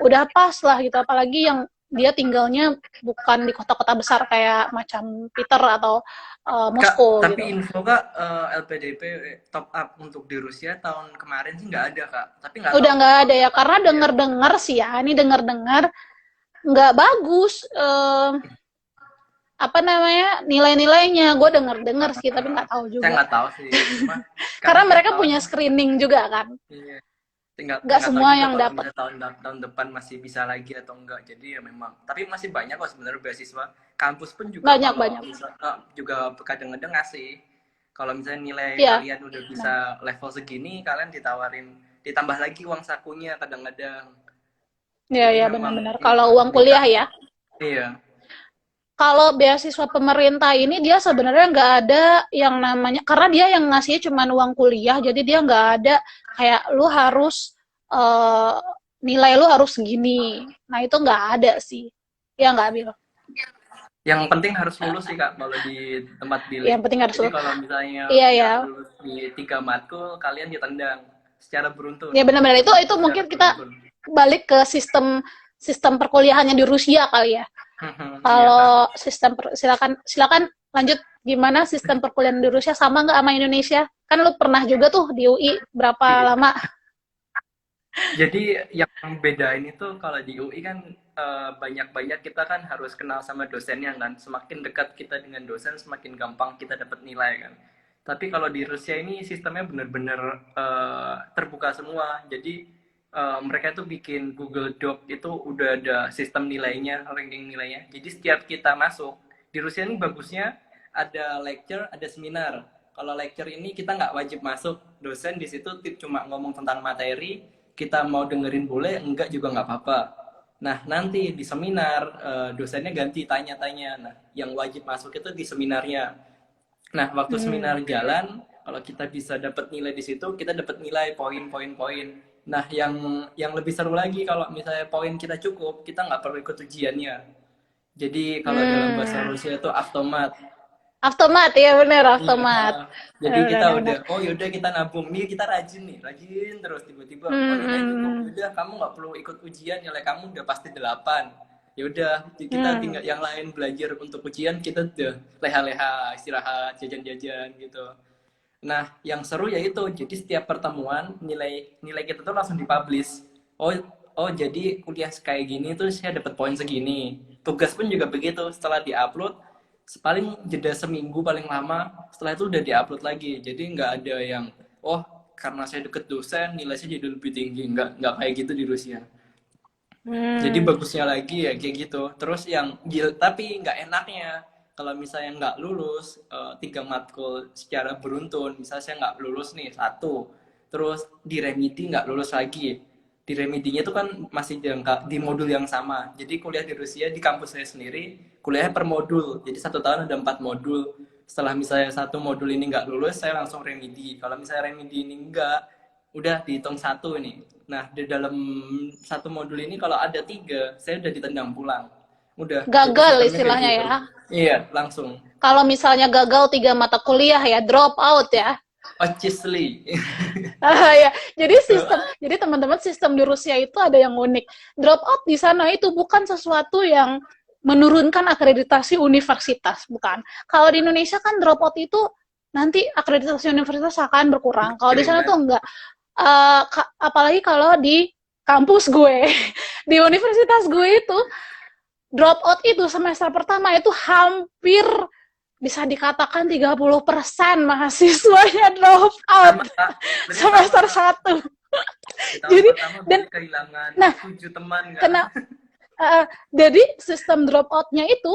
udah pas lah gitu, apalagi yang dia tinggalnya bukan di kota-kota besar kayak macam Peter atau Kak, Moskow tapi gitu. info Kak, LPDP top up untuk di Rusia tahun kemarin sih nggak ada Kak. Tapi nggak Udah tahu nggak ada tahun ya, depan karena ada ya. denger-dengar sih ya, ini denger-dengar nggak bagus apa namanya nilai-nilainya. Gue denger-dengar sih, tapi nggak tahu Saya juga. nggak tahu sih, cuma karena Karena tiap mereka tahun punya screening juga kan, iya, tinggal nggak nggak tahu semua juga yang kalau dapat. misalnya tahun depan masih bisa lagi atau enggak. Jadi ya memang, tapi masih banyak kok sebenarnya beasiswa. Kampus pun juga Banyak kalau banyak. misalnya juga kadang-kadang ngasih. Kalau misalnya nilai Iya. kalian udah bisa level segini, kalian ditawarin ditambah lagi uang sakunya kadang-kadang. Iya Jadi ya memang benar-benar. Kalau iya, uang nikah. kuliah ya. Iya. Kalau beasiswa pemerintah ini dia sebenarnya nggak ada yang namanya, karena dia yang ngasihnya cuma uang kuliah, jadi dia nggak ada kayak lu harus eh, nilai lu harus segini. Nah itu nggak ada sih. Ya nggak Bil. Yang penting harus lulus sih Kak kalau di tempat Yang bilik. penting harus Jadi lu. kalau misalnya Iya ya. nggak lulus di 3 matkul, kalian ditendang secara beruntun. Ya benar-benar itu Secara mungkin kita beruntun. balik ke sistem sistem perkuliahannya di Rusia kali ya. Iya Kak. Kalau silakan silakan lanjut, gimana sistem perkuliahan di Rusia sama nggak sama Indonesia? Kan lu pernah juga tuh di UI berapa Iya. lama? Jadi yang bedain itu kalau di UI kan banyak-banyak kita kan harus kenal sama dosennya kan. Semakin dekat kita dengan dosen, semakin gampang kita dapat nilai kan. Tapi kalau di Rusia ini sistemnya benar-benar terbuka semua. Jadi mereka tuh bikin Google Doc itu udah ada sistem nilainya, ranking nilainya. Jadi setiap kita masuk di Rusia ini bagusnya ada lecture, ada seminar. Kalau lecture ini kita nggak wajib masuk, dosen di situ cuma ngomong tentang materi, kita mau dengerin boleh, enggak juga nggak apa-apa. Nah, nanti di seminar dosennya ganti tanya-tanya. Nah, yang wajib masuk itu di seminarnya. Nah, waktu seminar jalan, kalau kita bisa dapat nilai di situ, kita dapat nilai poin-poin-poin. Nah, yang lebih seru lagi kalau misalnya poin kita cukup, kita nggak perlu ikut ujiannya. Jadi kalau dalam bahasa Rusia itu automat. Automat ya bener, Iya. automat. Jadi Bener, kita bener, udah, bener. oh yaudah kita nabung nih, kita rajin nih, rajin terus tiba-tiba, oh nilai cukup, yaudah kamu nggak perlu ikut ujian, nilai kamu udah pasti 8. Yaudah kita tinggal yang lain belajar untuk ujian, kita udah leha-leha, istirahat, jajan-jajan gitu. Nah, yang seru ya itu, jadi setiap pertemuan nilai nilai kita tuh langsung dipublish. Oh, oh jadi kuliah kayak gini tuh saya dapat poin segini. Tugas pun juga begitu, setelah diupload paling jeda seminggu paling lama, setelah itu udah diupload lagi. Jadi nggak ada yang oh karena saya deket dosen nilai saya jadi lebih tinggi, nggak kayak gitu di Rusia. Jadi bagusnya lagi ya kayak gitu. Terus yang tapi nggak enaknya kalau misalnya nggak lulus 3 matkul secara beruntun, misalnya saya nggak lulus nih satu, terus di remedi nggak lulus lagi. Di remedinya itu kan masih jangka di modul yang sama. Jadi kuliah di Rusia di kampus saya sendiri kuliahnya per modul. Jadi 1 tahun ada 4 modul. Setelah misalnya satu modul ini nggak lulus, saya langsung remedi. Kalau misalnya remedi ini nggak, udah dihitung satu nih. Nah, di dalam satu modul ini kalau ada 3, saya udah ditendang pulang. Udah, jadi Gagal sistemnya kayak istilahnya gitu. ya. Iya, langsung. Kalau misalnya gagal 3 mata kuliah ya, drop out ya. Ocisly. Ya, jadi teman-teman sistem di Rusia itu ada yang unik. Drop out di sana itu bukan sesuatu yang menurunkan akreditasi universitas, bukan. Kalau di Indonesia kan drop out itu nanti akreditasi universitas akan berkurang. Kalau di sana tuh enggak. Apalagi kalau di kampus gue, di universitas gue itu drop out itu semester pertama itu hampir bisa dikatakan 30% mahasiswanya drop out semester 1. Jadi dan kehilangan nah 7 teman kan? Jadi sistem drop out-nya itu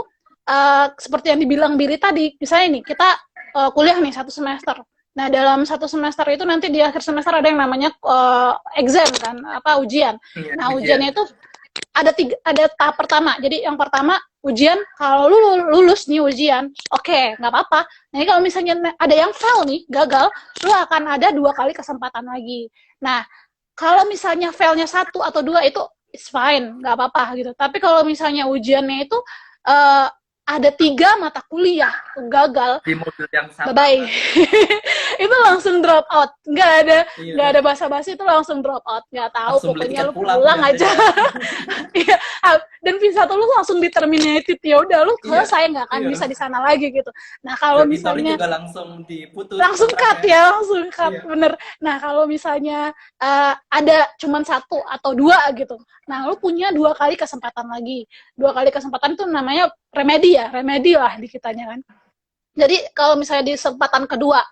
seperti yang dibilang Billy tadi, misalnya nih kita kuliah nih 1 semester. Nah, dalam 1 semester itu nanti di akhir semester ada yang namanya exam kan, ujian. Nah, ujiannya itu ada tahap pertama. Jadi yang pertama ujian, kalau lu lulus nih ujian, oke, nggak apa-apa. Nah, kalau misalnya ada yang fail nih, gagal, lu akan ada 2 kali kesempatan lagi. Nah, kalau misalnya failnya 1 atau 2 itu it's fine, nggak apa-apa gitu. Tapi kalau misalnya ujiannya itu ada 3 mata kuliah gagal di modul yang sama, bye-bye. Itu langsung drop out, nggak ada basa-basi, itu langsung drop out, nggak tahu, langsung pokoknya lu pulang aja. Iya, dan visa tuh lu langsung determinated, ya udah lu selesai, nggak akan bisa di sana lagi gitu. Nah kalau misalnya juga langsung diputus, langsung cut ya, langsung cut, bener. Nah kalau misalnya ada cuman 1 atau 2 gitu, nah lu punya 2 kali kesempatan lagi. 2 kali kesempatan itu namanya remedi lah di kitanya kan. Jadi kalau misalnya di kesempatan kedua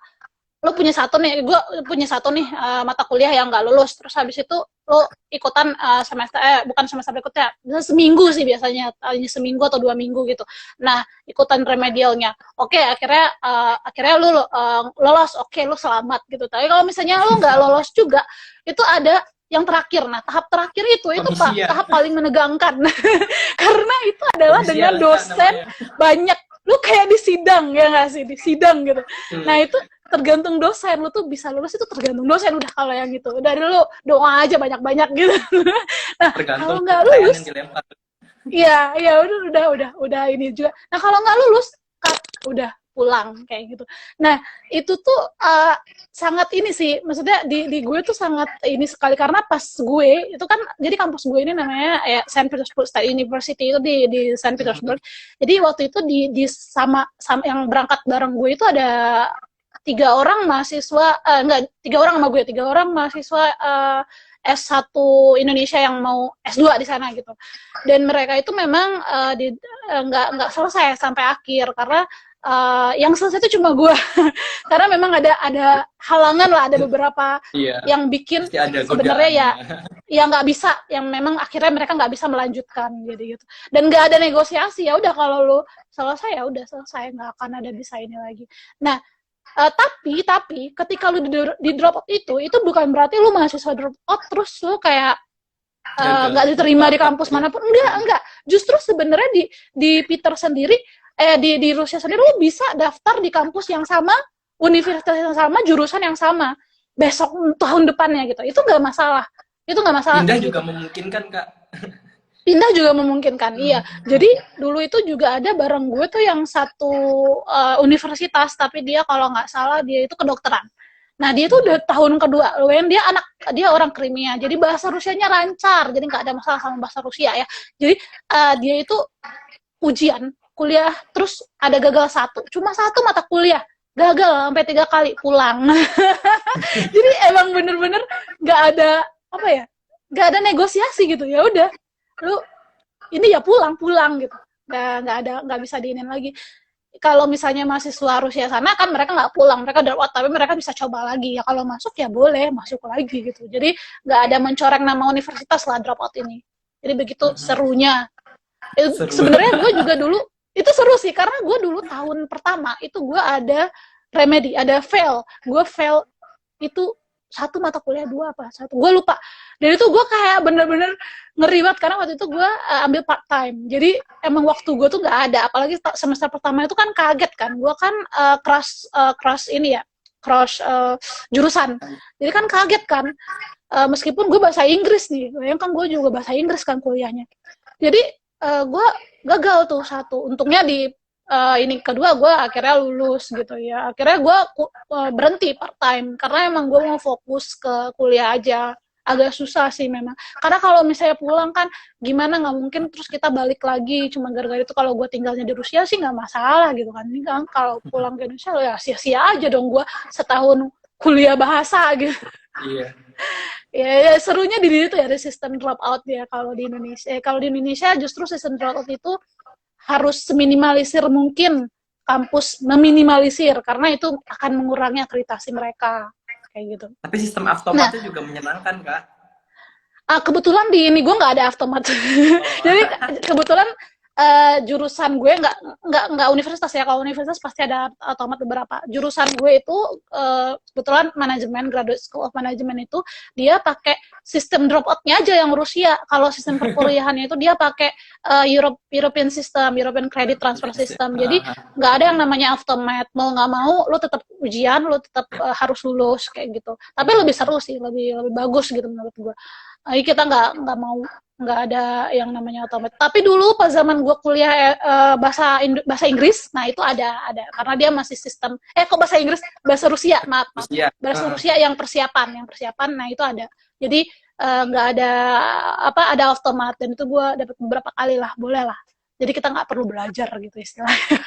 lu punya 1 nih, gue punya 1 nih mata kuliah yang nggak lulus, terus habis itu lu ikutan semester bukan semester berikutnya, bisa seminggu sih biasanya, seminggu atau 2 minggu gitu. Nah, ikutan remedialnya. Oke, akhirnya lu lolos, oke, lu selamat gitu. Tapi kalau misalnya lu nggak lolos juga, itu ada yang terakhir. Nah, tahap terakhir itu tahap paling menegangkan. Karena itu adalah dengan dosen banyak. Lu kayak di sidang, ya nggak sih? Di sidang gitu. Nah, itu tergantung dosen, lu tuh bisa lulus itu tergantung dosen udah. Kalau yang gitu, dari lu doa aja banyak-banyak gitu. Nah, kalau nggak lulus, iya udah ini juga. Nah, kalau nggak lulus, udah pulang kayak gitu. Nah, itu tuh sangat ini sih, maksudnya di gue tuh sangat ini sekali, karena pas gue itu kan, jadi kampus gue ini namanya Saint Petersburg State University, itu di Saint Petersburg. Jadi waktu itu di sama yang berangkat bareng gue itu ada 3 orang mahasiswa, 3 orang sama gue, 3 orang mahasiswa S1 Indonesia yang mau S2 di sana gitu. Dan mereka itu memang nggak selesai sampai akhir, karena yang selesai itu cuma gue. Karena memang ada halangan lah, ada beberapa yang bikin sebenarnya ya nggak bisa, yang memang akhirnya mereka nggak bisa melanjutkan jadi gitu. Dan nggak ada negosiasi, ya udah kalau lu selesai ya udah selesai, nggak akan ada bisa ini lagi. Nah, tapi ketika lu di drop out itu bukan berarti lu mahasiswa drop out terus lu kayak nggak diterima di kampus manapun. Enggak. Justru sebenarnya di Peter sendiri, di Rusia sendiri, lu bisa daftar di kampus yang sama, universitas yang sama, jurusan yang sama besok tahun depannya gitu. Itu nggak masalah. Pindah juga memungkinkan, Kak. Pindah juga memungkinkan, iya. Jadi dulu itu juga ada bareng gue tuh yang satu universitas, tapi dia kalau nggak salah dia itu kedokteran. Nah, dia itu udah tahun kedua, dia orang Crimea, jadi bahasa Rusianya lancar, jadi nggak ada masalah sama bahasa Rusia ya. Jadi dia itu ujian kuliah, terus ada gagal 1, cuma 1 mata kuliah gagal sampai 3 kali pulang. Jadi emang bener-bener nggak ada nggak ada negosiasi gitu, ya udah lu ini ya pulang gitu, nggak bisa diinin lagi. Kalau misalnya mahasiswa Rusia sana kan mereka nggak pulang, mereka drop out, tapi mereka bisa coba lagi ya, kalau masuk ya boleh masuk lagi gitu. Jadi nggak ada mencoreng nama universitas lah drop out ini. Jadi begitu serunya. Sebenarnya gue juga dulu itu seru sih, karena gue dulu tahun pertama itu gue ada remedi, ada fail. Gue fail itu 1 mata kuliah, 2 apa 1, gue lupa. Dan itu gue kayak bener-bener ngeri banget, karena waktu itu gue ambil part time, jadi emang waktu gue tuh nggak ada, apalagi semester pertama itu kan kaget kan, gue kan crush ini ya, crush jurusan, jadi kan kaget kan, meskipun gue bahasa Inggris nih, bayangkan gue juga bahasa Inggris kan kuliahnya, jadi gue gagal tuh 1, untungnya di ini kedua gue akhirnya lulus gitu ya. Akhirnya gue berhenti part time karena emang gue mau fokus ke kuliah aja. Agak susah sih memang, karena kalau misalnya pulang kan gimana, nggak mungkin terus kita balik lagi cuma gara-gara itu. Kalau gue tinggalnya di Rusia sih nggak masalah gitu kan, ini kan kalau pulang ke Indonesia ya sia-sia aja dong gue setahun kuliah bahasa gitu. Iya. Ya, serunya di diri tuh ya ada sistem drop out ya kalau di Indonesia. Kalau di Indonesia justru sistem drop out itu harus seminimalisir mungkin, kampus meminimalisir karena itu akan mengurangi akreditasi mereka kayak gitu. Tapi sistem Nah, automatnya juga menyenangkan, Kak. kebetulan di ini gue nggak ada automat. Jadi Oh. kebetulan jurusan gue nggak universitas ya. Kalau universitas pasti ada automat beberapa. Jurusan gue itu kebetulan manajemen, graduate school of management itu dia pakai sistem dropout-nya aja yang Rusia. Kalau sistem perkuliahannya itu dia pakai European system, European credit transfer system. Jadi nggak ada yang namanya automat. Mau nggak mau, lo tetap ujian, lo tetap harus lulus kayak gitu. Tapi lebih seru sih, lebih bagus gitu menurut gue. Jadi kita nggak mau, nggak ada yang namanya otomatis. Tapi dulu pas zaman gue kuliah bahasa Inggris, nah itu ada karena dia masih sistem kok bahasa Inggris, bahasa Rusia, maaf, Rusia. bahasa Rusia yang persiapan, nah itu ada. Jadi nggak ada ada otomat, dan itu gue dapat beberapa kali lah, boleh lah. Jadi kita nggak perlu belajar gitu istilahnya.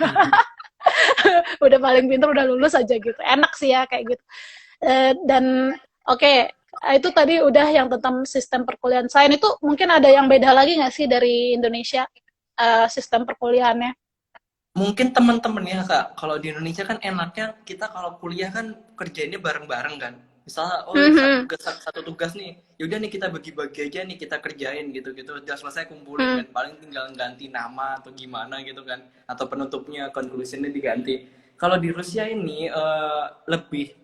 Udah paling pintar, udah lulus aja gitu, enak sih ya kayak gitu. Dan oke, itu tadi udah yang tentang sistem perkuliahan. Selain itu mungkin ada yang beda lagi nggak sih dari Indonesia sistem perkuliahannya? Mungkin teman-teman ya, Kak, kalau di Indonesia kan enaknya kita kalau kuliah kan kerjainnya bareng-bareng kan. Misalnya, oh satu tugas nih, yaudah nih kita bagi-bagi aja nih, kita kerjain gitu-gitu. Udah selesai kumpulin kan, paling tinggal ganti nama atau gimana gitu kan. Atau penutupnya, conclusion-nya diganti. Kalau di Rusia ini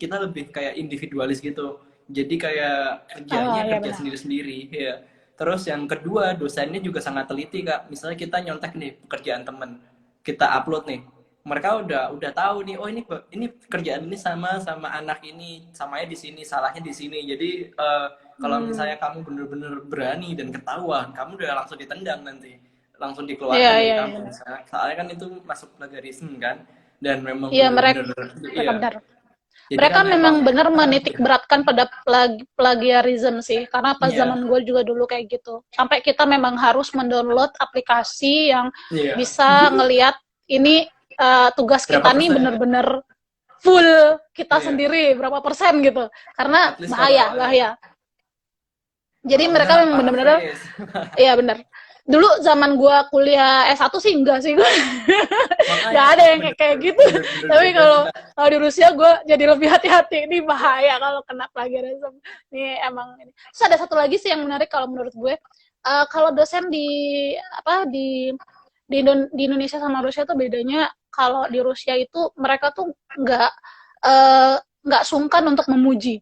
kita lebih kayak individualis gitu. Jadi kayak kerjanya Iya kerja benar. sendiri-sendiri ya. Terus yang kedua, dosennya juga sangat teliti, Kak. Misalnya kita nyontek nih pekerjaan temen, kita upload nih, mereka udah tahu nih, oh ini kerjaan ini sama anak ini, samanya di sini, salahnya di sini. Jadi kalau misalnya kamu bener-bener berani dan ketahuan, kamu udah langsung ditendang nanti, langsung Iya, dikeluarkan dari iya, iya. kampus. Soalnya kan itu masuk plagiarisme kan, dan memang Iya, bener-bener mereka iya. benar. Jadi Mereka kan memang emang benar menitik beratkan pada plagiarism sih, karena pas iya, zaman gue juga dulu kayak gitu. Sampai kita memang harus mendownload aplikasi yang iya. bisa ngelihat ini tugas Berapa kita nih persen? bener-bener full kita Iya. sendiri berapa persen gitu, karena At least kalau bahaya. Jadi kalau enggak mereka memang bener-bener, paraphrase. iya bener. Dulu zaman gua kuliah S1 sih enggak sih, nggak Makanya ada yang kayak bener-bener gitu. bener-bener Tapi beda sih, kalau Kak. di Rusia gue jadi lebih hati-hati, ini bahaya kalau kena plagiarism. Ini emang ini. Terus ada satu lagi sih yang menarik kalau menurut gue. Kalau dosen di Indonesia sama Rusia tuh bedanya, kalau di Rusia itu mereka tuh nggak sungkan untuk memuji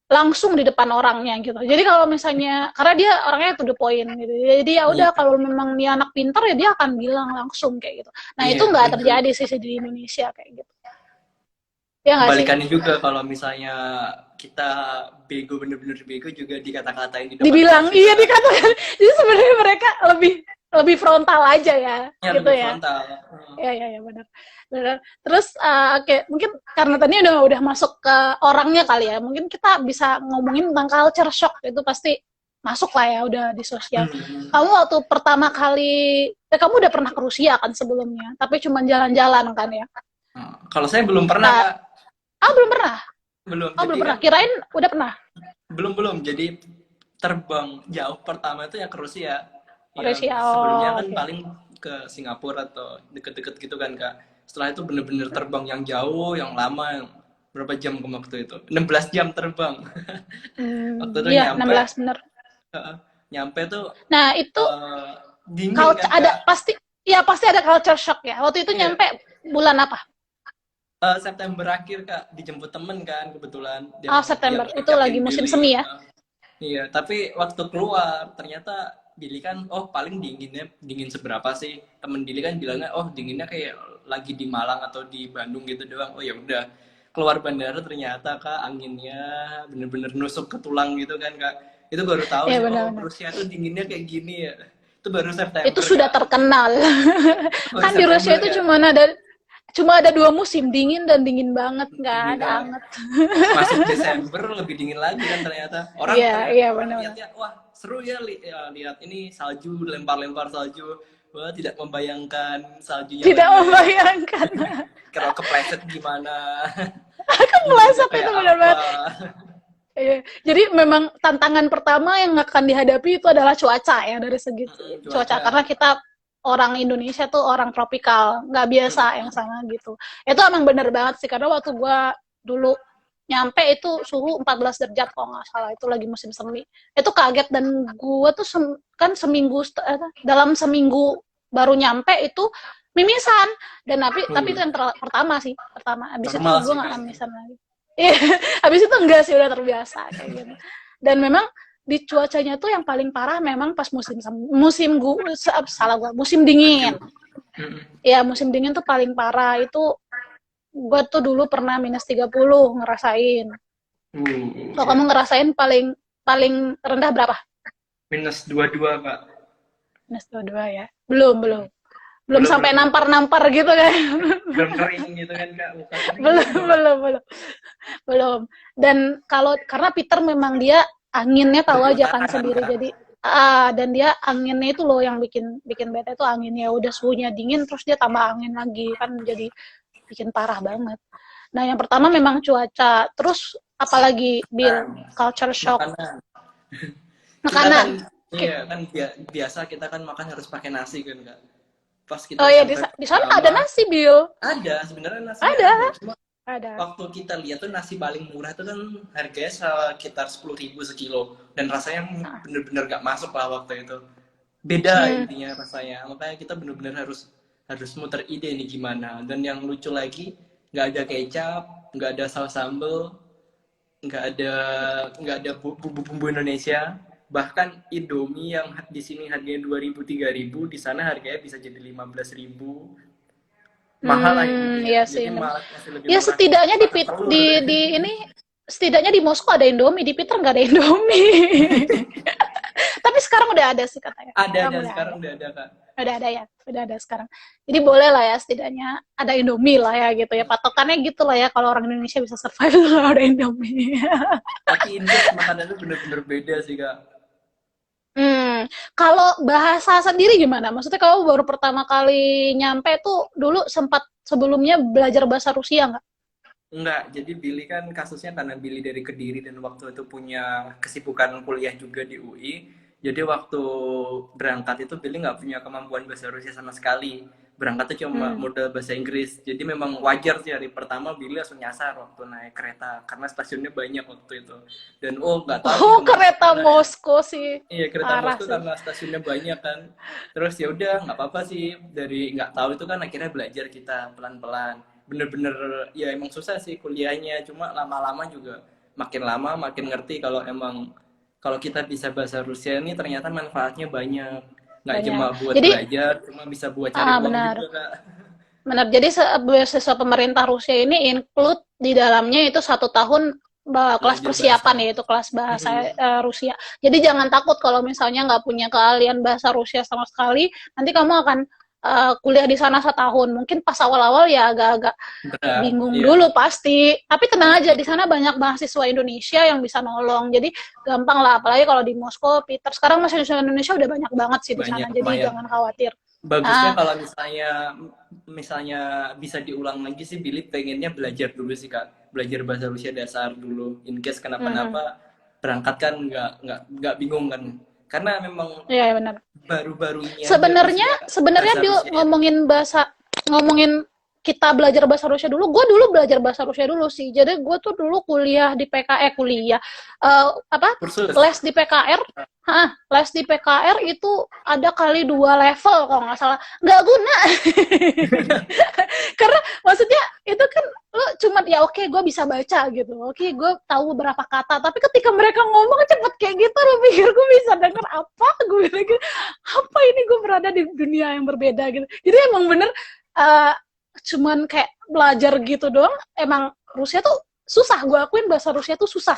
langsung di depan orangnya gitu. Jadi kalau misalnya, karena dia orangnya to the point gitu. Jadi ya udah, Iya. kalau memang dia anak pintar ya dia akan bilang langsung kayak gitu. Nah itu Iya, nggak dan terjadi sih di Indonesia kayak gitu. Ya nggak sih? kebalikannya juga kalau misalnya kita bego, bener-bener bego juga dikata-katain di depan Dibilang kelas juga iya kan. dikatakan. Jadi sebenarnya mereka lebih lebih frontal aja ya, Ya gitu lebih ya. frontal. Ya benar. Benar. Terus oke, mungkin karena tadi udah masuk ke orangnya kali ya. Mungkin kita bisa ngomongin tentang culture shock, itu pasti masuk lah ya, udah di sosial. Hmm. Kamu waktu pertama kali, kamu udah pernah ke Rusia kan sebelumnya, tapi cuma jalan-jalan kan ya? Kalau saya belum pernah, Uh, Kak. belum pernah. Belum. Oh, Jadi belum pernah. kan Kirain udah pernah. belum. Jadi terbang jauh pertama itu yang ke Rusia. Yang Rusia. sebelumnya Oh, kan oke. paling ke Singapura atau deket-deket gitu kan, Kak. Setelah itu bener-bener terbang yang jauh, yang lama, yang berapa jam ke waktu itu? 16 jam terbang. Waktu itu Iya, nyampe 16 bener. Heeh. Nyampe tuh Nah, itu dingin kan, ada Kak. pasti, ya pasti ada culture shock ya. Waktu itu Iya. nyampe bulan apa? September akhir, Kak, dijemput temen kan kebetulan Oh, dia September. Itu lagi ngajakin musim Billy. semi ya. Iya, tapi waktu keluar ternyata Billy kan, oh paling dingin seberapa sih? Temen Billy kan bilangnya, oh dinginnya kayak lagi di Malang atau di Bandung gitu doang. Oh ya udah. Keluar bandara ternyata, Kak, anginnya bener-bener nusuk ke tulang gitu kan, Kak. Itu baru tahu Iya sih, oh benar-benar. Rusia tuh dinginnya kayak gini ya. Itu baru Itu September, sudah Kak. terkenal. Baru Kan di September, Rusia itu Kak. cuma ada 2 musim, dingin dan dingin banget, nggak Dingin, ada Kak. anget. Masuk Desember lebih dingin lagi kan ternyata. Iya, iya Orang benar-benar. lihatnya, wah seru ya, lihat ini salju, lempar-lempar salju. Wah tidak membayangkan saljunya Tidak leleh. membayangkan. Kalau kepleset gimana? Aku Dinginnya meleset itu kayak benar apa? banget. Iya. Jadi memang tantangan pertama yang akan dihadapi itu adalah cuaca ya dari segi cuaca Cuaca. karena kita orang Indonesia tuh orang tropikal nggak biasa yang sana gitu. Itu emang bener banget sih karena waktu gua dulu nyampe itu suhu 14 derajat kalau nggak salah itu lagi musim semi. Itu kaget dan gua tuh kan dalam seminggu baru nyampe itu mimisan dan tapi itu yang pertama sih pertama. Abis itu Normal gua sih nggak Kak. mimisan lagi. Iya, habis itu enggak sih udah terbiasa kayak gitu. Dan memang di cuacanya tuh yang paling parah memang pas musim dingin. Mm-mm. Ya, musim dingin tuh paling parah. Itu gue tuh dulu pernah -30 ngerasain. Kalau Ya. kamu ngerasain paling paling rendah berapa? -22 Kak. -22 ya. Belum, belum. Belum Belum sampai belum nampar-nampar gitu kan. belum kering gitu kan Kak, muka kering belum, gitu. belum, belum. Belum. Dan karena Peter memang dia anginnya tahu Dari aja kan utara kan sendiri Kak. jadi dan dia anginnya itu loh yang bikin bikin bete itu anginnya udah suhunya dingin terus dia tambah angin lagi kan jadi bikin parah banget. Nah, yang pertama memang cuaca, terus apalagi Bill, Nah, culture shock, makanan. Kita kan makanan. iya kan biasa kita kan makan harus pakai nasi kan Kak. Pas kita Oh ya nyampe di sana ada pertama nasi Bill, ada sebenarnya nasinya ada, ada. Cuma ada. waktu kita lihat tuh nasi paling murah tuh kan harganya sekitar 10.000 sekilo dan rasanya bener-bener gak masuk lah waktu itu. Beda Hmm. intinya rasanya, makanya kita bener-bener harus harus muter ide nih gimana. Dan yang lucu lagi nggak ada kecap, nggak ada saus sambal, nggak ada bumbu-bumbu Indonesia. Bahkan Indomie yang di sini harganya 2.000 3.000 di sana harganya bisa jadi 15.000. Mahal lah intinya, Iya sih. jadi malah masih lebih Ya murah setidaknya makan telur. di ini setidaknya di Moskow ada Indomie, di Peter nggak ada Indomie. Tapi sekarang udah ada sih katanya. Sekarang Ada udah ada. sekarang udah ada Kak. Udah ada ya, udah ada sekarang. Jadi boleh lah ya setidaknya ada Indomie lah ya gitu ya. Patokannya gitu lah ya kalau orang Indonesia bisa survive kalau ada Indomie. Tapi Inggris makanannya bener-bener beda sih Kak. Kalau bahasa sendiri gimana? Maksudnya kalau baru pertama kali nyampe tuh dulu sempat sebelumnya belajar bahasa Rusia nggak? Enggak, jadi Billy kan kasusnya karena Billy dari Kediri dan waktu itu punya kesibukan kuliah juga di UI. Jadi waktu berangkat itu Billy nggak punya kemampuan bahasa Rusia sama sekali. Berangkat tuh cuma Hmm. modal bahasa Inggris. Jadi memang wajar sih hari pertama Billy langsung nyasar waktu naik kereta karena stasiunnya banyak waktu itu. Dan nggak tahu nih Oh, kemana kereta mana ya. Moskow sih. Iya kereta Parah Moskow sih. karena stasiunnya banyak kan. Terus ya udah nggak apa-apa sih dari nggak tahu itu kan akhirnya belajar kita pelan-pelan. Bener-bener ya emang susah sih kuliahnya. Cuma lama-lama juga makin lama makin ngerti kalau emang kalau kita bisa bahasa Rusia ini ternyata manfaatnya banyak. Nggak cuma Banyak. buat Jadi, belajar, cuma bisa buat cari uang benar. juga kak. Benar. Jadi beasiswa pemerintah Rusia ini include di dalamnya itu 1 tahun kelas Belajar bahasa. persiapan yaitu kelas bahasa Rusia. Jadi jangan takut kalau misalnya nggak punya keahlian bahasa Rusia sama sekali, nanti kamu akan kuliah di sana 1 tahun. Mungkin pas awal-awal ya agak-agak Berat, bingung iya. dulu pasti. Tapi tenang aja Pasti. di sana banyak mahasiswa Indonesia yang bisa nolong. Jadi gampang lah. Apalagi kalau di Moskow, Peter. Sekarang mahasiswa Indonesia udah banyak banget sih di sana. Banyak, Jadi lumayan. jangan khawatir. Bagusnya Ah, kalau misalnya bisa diulang lagi sih Billy pengennya belajar dulu sih kak, belajar bahasa Rusia dasar dulu in case mm-mm. kenapa-napa berangkat kan nggak bingung kan karena memang Iya, ya, benar. baru-baru ini aja Sebenarnya Rusia sebenarnya bahasa Bil Rusia ya. ngomongin kita belajar bahasa Rusia dulu. Gue dulu belajar bahasa Rusia dulu sih. Jadi gue tuh dulu kuliah di kuliah apa Kursus. les di PKR. Les di PKR itu ada kali 2 level kalau nggak salah. Nggak guna. Karena maksudnya itu kan lo cuma ya oke gue bisa baca gitu. Oke gue tahu beberapa kata. Tapi ketika mereka ngomong cepet kayak gitu, lo pikir gue bisa denger apa? Gue bilang gitu, apa ini gue berada di dunia yang berbeda gitu. Jadi emang bener uh, cuman kayak belajar gitu doang. Emang Rusia tuh susah. Gue akuin bahasa Rusia tuh susah.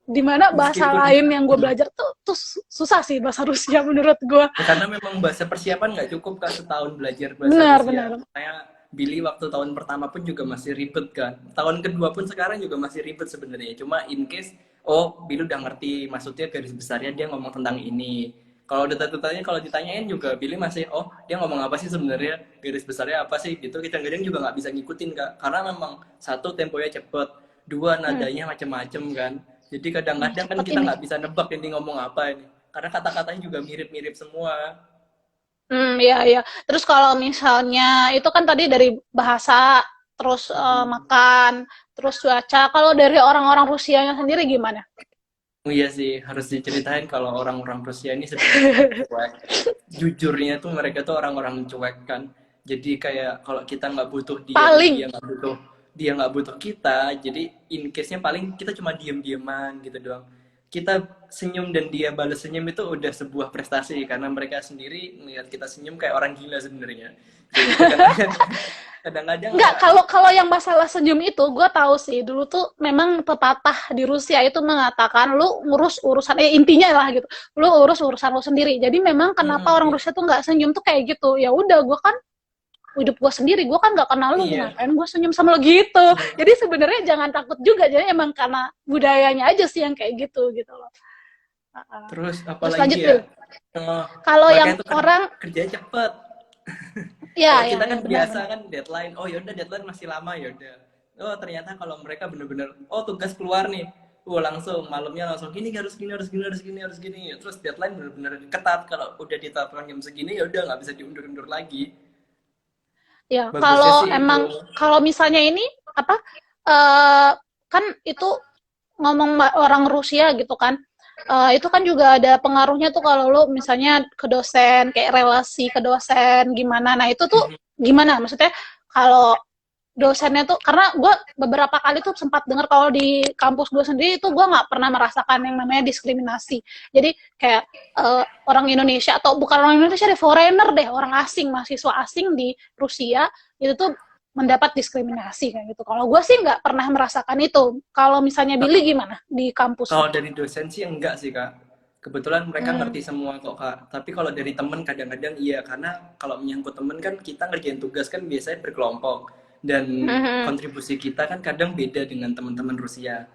Dimana bahasa Meskipun lain yang gue belajar tuh susah sih bahasa Rusia menurut gue. karena memang bahasa persiapan nggak cukup kak setahun belajar bahasa Benar, Rusia. benar. Saya Billy waktu tahun pertama pun juga masih ribet kan. Tahun kedua pun sekarang juga masih ribet sebenarnya. Cuma in case Billy udah ngerti maksudnya garis besarnya dia ngomong tentang ini. Kalau data-datanya kalau ditanyain juga Billy masih dia ngomong apa sih sebenarnya garis besarnya apa sih gitu. Kita kadang juga nggak bisa ngikutin kak karena memang satu temponya cepet, dua nadanya macem-macem kan. Jadi kadang-kadang kan Cepet kita ini. nggak bisa nebak ini ngomong apa ini. Karena kata-katanya juga mirip-mirip semua. Iya, iya. Terus kalau misalnya itu kan tadi dari bahasa, terus Hmm. makan, terus cuaca. Kalau dari orang-orang Rusianya sendiri gimana? Oh iya sih, harus diceritain kalau orang-orang Rusia ini sebenarnya cuek. Jujurnya tuh mereka tuh orang-orang cuek kan. Jadi kayak kalau kita nggak butuh dia dan Paling. dia nggak butuh kita, jadi in case-nya paling kita cuma diem-dieman gitu doang. Kita senyum dan dia balas senyum itu udah sebuah prestasi karena mereka sendiri melihat kita senyum kayak orang gila sebenarnya. Jadi kadang-kadang kadang-kadang Enggak, ya kalau kalau yang masalah senyum itu, gue tahu sih, dulu tuh memang pepatah di Rusia itu mengatakan, lu ngurus urusan, intinya lah gitu, lu urus urusan lu sendiri. Jadi memang kenapa orang iya, Rusia tuh nggak senyum tuh kayak gitu. Ya udah, gue kan hidup gue sendiri, gue kan nggak kenal lu, iya, ngapain gue senyum sama lo gitu. iya. Jadi sebenarnya jangan takut juga, jadi emang karena budayanya aja sih yang kayak gitu loh. Terus Terus apalagi lanjut, ya? Bil. Eh, Kalau mereka yang itu kan orang, kerjanya cepet. Kalau ya, ya, kita ya, kan biasa benar-benar. kan deadline. Oh yaudah deadline masih lama yaudah. Oh ternyata kalau mereka bener-bener, oh tugas keluar nih. Langsung malamnya langsung gini harus gini harus gini harus gini harus gini. Terus deadline bener-bener ketat. Kalau udah ditetapkan jam segini ya udah nggak bisa diundur-undur lagi. Ya, Bagusnya kalau sih itu. emang kalau misalnya ini apa eh kan itu ngomong orang Rusia gitu kan. Itu kan juga ada pengaruhnya tuh kalau lo misalnya ke dosen, kayak relasi ke dosen gimana. Nah, itu tuh gimana? Maksudnya kalau dosennya tuh karena gue beberapa kali tuh sempat dengar kalau di kampus gue sendiri itu gue nggak pernah merasakan yang namanya diskriminasi. Jadi kayak orang Indonesia atau bukan orang Indonesia deh, foreigner deh, orang asing, mahasiswa asing di Rusia itu tuh mendapat diskriminasi kayak gitu. Kalau gue sih nggak pernah merasakan itu. Kalau misalnya Billy gimana di kampus? Kalau dari dosen sih enggak sih kak. Kebetulan mereka Hmm. ngerti semua kok kak. Tapi kalau dari temen kadang-kadang iya. Karena kalau menyangkut temen kan kita ngerjain tugas kan biasanya berkelompok. Dan Hmm. kontribusi kita kan kadang beda dengan teman-teman Rusia.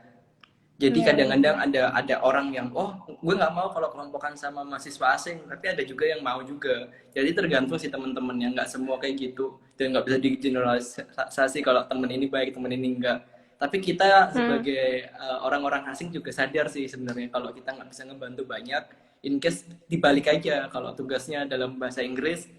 Jadi Iya, kadang-kadang benar-benar. ada orang yang gue nggak mau kalau kelompokan sama mahasiswa asing, tapi ada juga yang mau juga. Jadi tergantung sih teman-teman yang nggak semua kayak gitu dan nggak bisa digeneralisasi kalau temen ini baik temen ini enggak. Tapi kita Hmm. sebagai orang-orang asing juga sadar sih sebenarnya kalau kita nggak bisa ngebantu banyak. In case dibalik aja kalau tugasnya dalam bahasa Inggris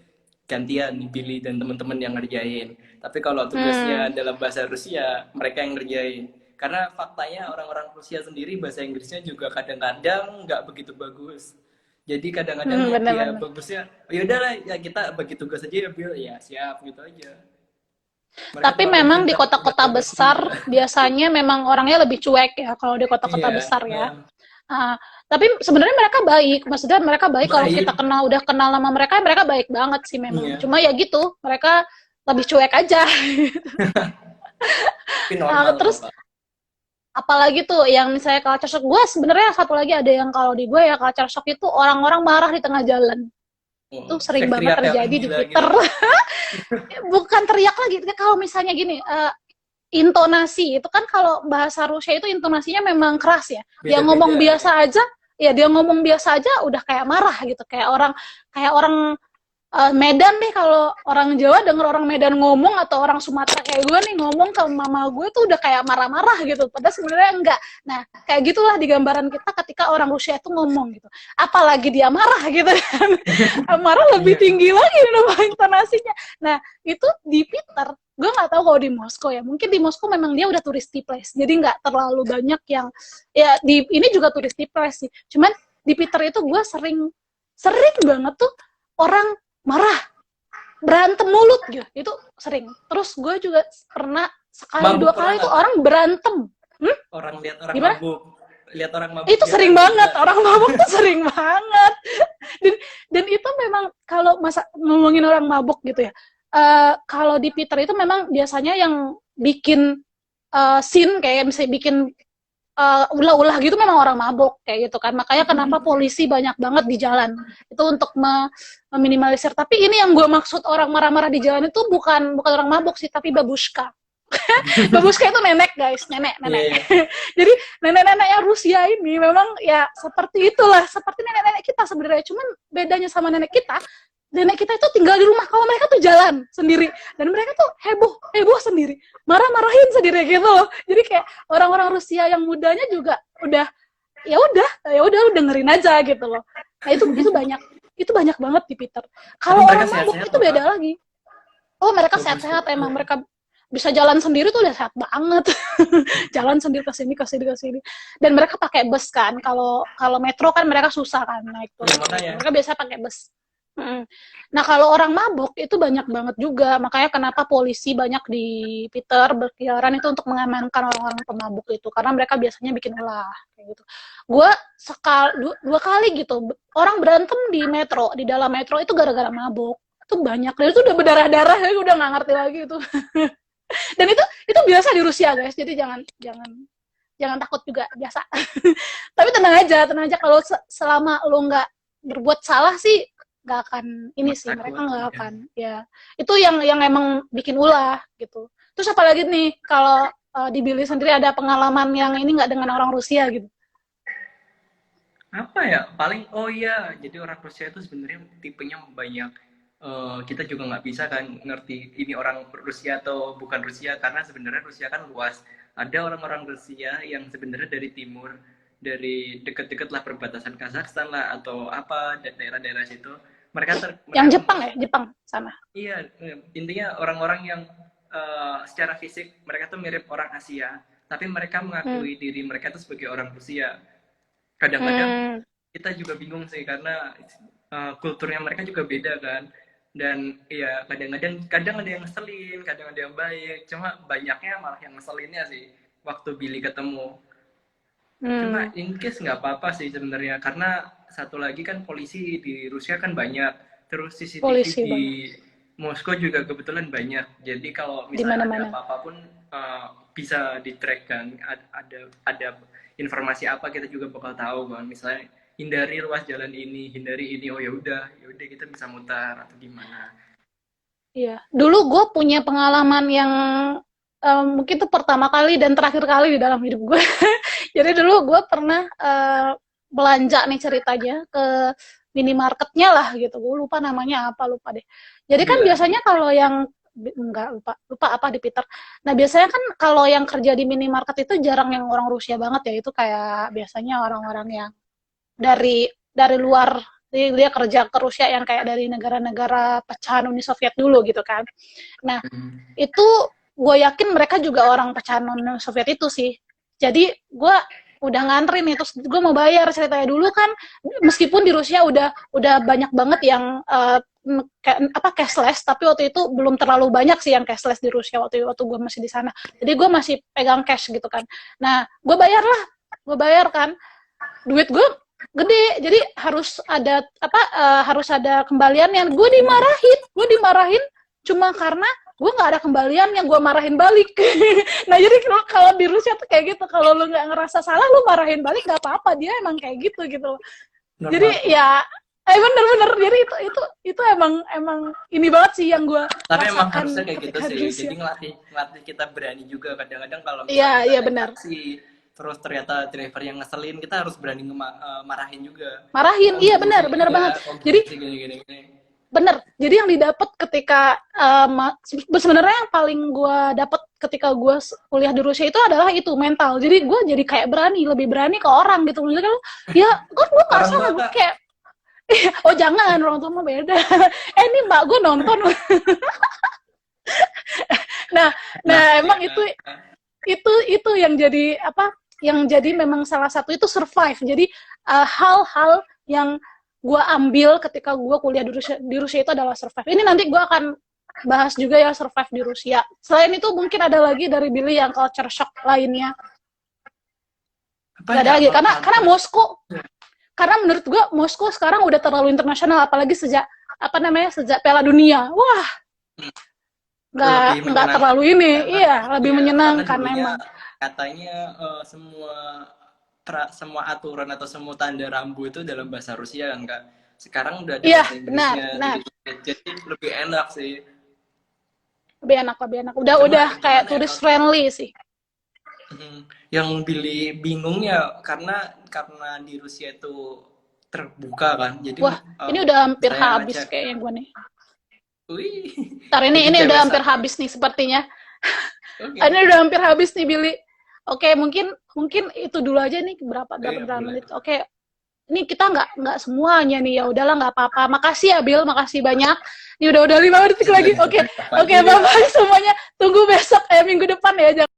gantian Billy dan teman-teman yang ngerjain. Tapi kalau tugasnya Hmm. dalam bahasa Rusia mereka yang ngerjain karena faktanya orang-orang Rusia sendiri bahasa Inggrisnya juga kadang-kadang nggak begitu bagus. Jadi Hmm, kadang-kadang ya benar-benar. bagusnya, oh yaudah lah ya kita bagi tugas aja ya Bill, ya siap gitu aja. Mereka Tapi terlalu memang di cinta kota-kota dengan besar Rusia. biasanya memang orangnya lebih cuek ya kalau di kota-kota Iya, besar ya. Tapi sebenarnya mereka baik, maksudnya mereka baik kalau kita baik. kenal udah kenal nama mereka, mereka baik banget sih memang. Iya, Cuma ya gitu, mereka lebih cuek aja. tapi normal kok Terus Kak. apalagi tuh yang misalnya culture shock, gue sebenarnya satu lagi ada yang kalau di gue ya culture shock itu orang-orang marah di tengah jalan. Itu sering banget Teriak-teriak kayak orang terjadi di gila Twitter. gitu. Bukan teriak lagi, kalau misalnya gini, intonasi itu kan kalau bahasa Rusia itu intonasinya memang keras ya. Dia ngomong Beda-beda. biasa aja, ya dia ngomong biasa aja udah kayak marah gitu, kayak orang Medan deh, kalau orang Jawa denger orang Medan ngomong atau orang Sumatera kayak gue nih ngomong ke mama gue tuh udah kayak marah-marah gitu. Padahal sebenarnya enggak. Nah, kayak gitulah di gambaran kita ketika orang Rusia itu ngomong gitu. Apalagi dia marah gitu kan. Marah lebih Iya. tinggi lagi nama intonasinya. Nah, itu di Twitter gue nggak tahu kalau di Moskow ya, mungkin di Moskow memang dia udah touristy place jadi nggak terlalu banyak yang ya di ini juga touristy place sih, cuman di Twitter itu gue sering sering banget tuh orang marah berantem mulut gitu itu sering. Terus gue juga pernah sekali Mabuk dua pernah kali tuh nggak Kak? orang berantem. Orang lihat orang Gimana? mabuk. Lihat orang mabuk Itu biasa sering atau banget, enggak? orang mabuk tuh sering banget. Dan itu memang kalau masa ngomongin orang mabuk gitu ya, kalau di Twitter itu memang biasanya yang bikin scene kayak misalnya bikin ulah-ulah gitu memang orang mabuk kayak gitu kan. Makanya kenapa polisi banyak banget di jalan itu untuk meminimalisir. Tapi ini yang gue maksud orang marah-marah di jalan itu bukan bukan orang mabuk sih, tapi babushka. Babushka itu nenek guys, Iya, nenek. iya. Jadi nenek-nenek yang Rusia ini memang ya seperti itulah, seperti nenek-nenek kita sebenarnya. Cuman bedanya sama nenek kita, nenek kita itu tinggal di rumah, kalau mereka tuh jalan sendiri dan mereka tuh heboh sendiri, marah-marahin sendiri gitu loh. Jadi kayak orang-orang Rusia yang mudanya juga udah ya udah lu dengerin aja gitu loh. Nah itu banyak banget di Peter. Tapi Kalau mereka orang mabuk sehat-sehat itu loh, Kak. beda lagi. Oh, mereka Bagus tuh. sehat-sehat, emang mereka bisa jalan sendiri tuh udah sehat banget. Jalan sendiri ke sini ke sini ke sini. Dan mereka pakai bus kan. Kalau kalau metro kan mereka susah kan naik Ya turun gitu. makanya. Mereka biasa pakai bus. Mm. Nah, kalau orang mabuk itu banyak banget juga. Makanya kenapa polisi banyak di Peter berkeliaran itu untuk mengamankan orang-orang pemabuk itu, karena mereka biasanya bikin ulah kayak gitu. Gue dua kali gitu orang berantem di metro, di dalam metro itu gara-gara mabuk. Itu banyak, dan itu udah berdarah-darah, ya udah nggak ngerti lagi itu. Dan itu biasa di Rusia guys, jadi jangan jangan jangan takut juga, biasa. Tapi tenang aja kalau selama lo nggak berbuat salah sih nggak akan ini sih, mereka Takut. nggak akan ya. Itu yang emang bikin ulah gitu. Terus apalagi nih kalau di Billy sendiri ada pengalaman yang ini nggak dengan orang Rusia gitu? Apa ya, paling oh iya, jadi orang Rusia itu sebenarnya tipenya banyak. Kita juga nggak bisa kan ngerti ini orang Rusia atau bukan Rusia, karena sebenarnya Rusia kan luas. Ada orang-orang Rusia yang sebenarnya dari timur, dari deket-deket lah perbatasan Kazakhstan lah atau apa daerah-daerah situ. Yang Mereka Jepang ya, Jepang sana. iya, intinya orang-orang yang secara fisik mereka tuh mirip orang Asia, tapi mereka Hmm. mengakui diri mereka tuh sebagai orang Rusia. Kadang-kadang Hmm. kita juga bingung sih karena kulturnya mereka juga beda kan. Dan ya kadang ada yang ngeselin, kadang ada yang baik, cuma banyaknya malah yang ngeselinnya sih waktu Billy ketemu. Cuma Hmm. in case nggak apa-apa sih sebenarnya, karena satu lagi kan polisi di Rusia kan banyak, terus CCTV Polisi di banyak Moskow juga kebetulan banyak. Jadi kalau di misalnya ada mana-mana. apa-apa pun bisa di track kan, ada informasi apa kita juga bakal tahu kan. Misalnya hindari ruas jalan ini, hindari ini, oh ya udah kita bisa mutar atau gimana. Iya, dulu gue punya pengalaman yang mungkin itu pertama kali dan terakhir kali di dalam hidup gue. Jadi dulu gue pernah belanja nih ceritanya ke minimarketnya lah gitu. Gue lupa namanya apa, lupa deh. Jadi kan Bila biasanya kalau yang enggak lupa apa di Peter. Nah biasanya kan kalau yang kerja di minimarket itu jarang yang orang Rusia banget ya. Itu kayak biasanya orang-orang yang dari luar, dia kerja ke Rusia yang kayak dari negara-negara pecahan Uni Soviet dulu gitu kan. Nah itu gue yakin mereka juga orang pecahan Uni Soviet itu sih. Jadi gue udah ngantri nih, terus gue mau bayar ceritanya. Dulu kan meskipun di Rusia udah banyak banget yang cashless, tapi waktu itu belum terlalu banyak sih yang cashless di Rusia waktu gue masih di sana. Jadi gue masih pegang cash gitu kan. Nah gue bayar kan, duit gue gede, jadi harus ada kembaliannya. Gue dimarahin cuma karena gue nggak ada kembalian yang gue marahin balik. Nah jadi kalau di Rusia tuh kayak gitu, kalau lu nggak ngerasa salah lu marahin balik nggak apa-apa, dia emang kayak gitu. Jadi normal kok. ya bener-bener, jadi itu emang ini banget sih yang gue Tapi emang rasakan harusnya kayak gitu ketika di sih. Rusia. Jadi ngelatih kita berani juga. Kadang-kadang kalau Iya, misalnya kita iya naik benar, taksi, terus ternyata driver yang ngeselin, kita harus berani marahin juga. marahin, Oh iya gini sih, benar iya, banget. oh gini Jadi sih, gini. bener, jadi yang didapat ketika sebenarnya yang paling gue dapat ketika gue kuliah di Rusia itu adalah itu mental. Jadi gue jadi kayak lebih berani ke orang gitu. Maksudnya kan ya gue nggak Orang salah, tua gue kak, kayak oh jangan, orang tua mah beda. Ini mbak gue nonton. nah nah emang itu yang jadi apa, yang jadi memang salah satu itu survive. Jadi hal-hal yang gue ambil ketika gue kuliah di Rusia itu adalah survive. Ini nanti gue akan bahas juga ya survive di Rusia. Selain itu mungkin ada lagi dari Billy yang culture shock lainnya. apa Gak ada ya lagi kalau karena culture Moskow, karena menurut gue Moskow sekarang udah terlalu internasional, apalagi sejak sejak Piala Dunia. Wah, lebih nggak terlalu ini, menyenangkan lah. iya lebih Iya, karena menyenangkan dulunya memang. katanya semua aturan atau semua tanda rambu itu dalam bahasa Rusia kan kak. Sekarang udah ada Iya, bahasa benar, Inggrisnya, benar. jadi lebih enak sih. Lebih enak. Udah Cuma kayak gimana ya turis kalau friendly sih. yang Billy bingung ya karena di Rusia itu terbuka kan. Jadi Wah, ini udah hampir saya habis ngajak, kayaknya gue nih. wih, Ntar ini jadi udah cewek hampir satu. habis nih sepertinya. Oke. Ini udah hampir habis nih, Billy. Oke, mungkin itu dulu aja nih, berapa Oh berapa ya, berapa boleh. menit. Oke, ini kita nggak semuanya nih, ya udahlah, nggak apa-apa. Makasih ya, Bill, makasih banyak. Ini udah 5 detik lagi. Oke, Pagi oke, nih. bye-bye semuanya. Tunggu besok minggu depan ya.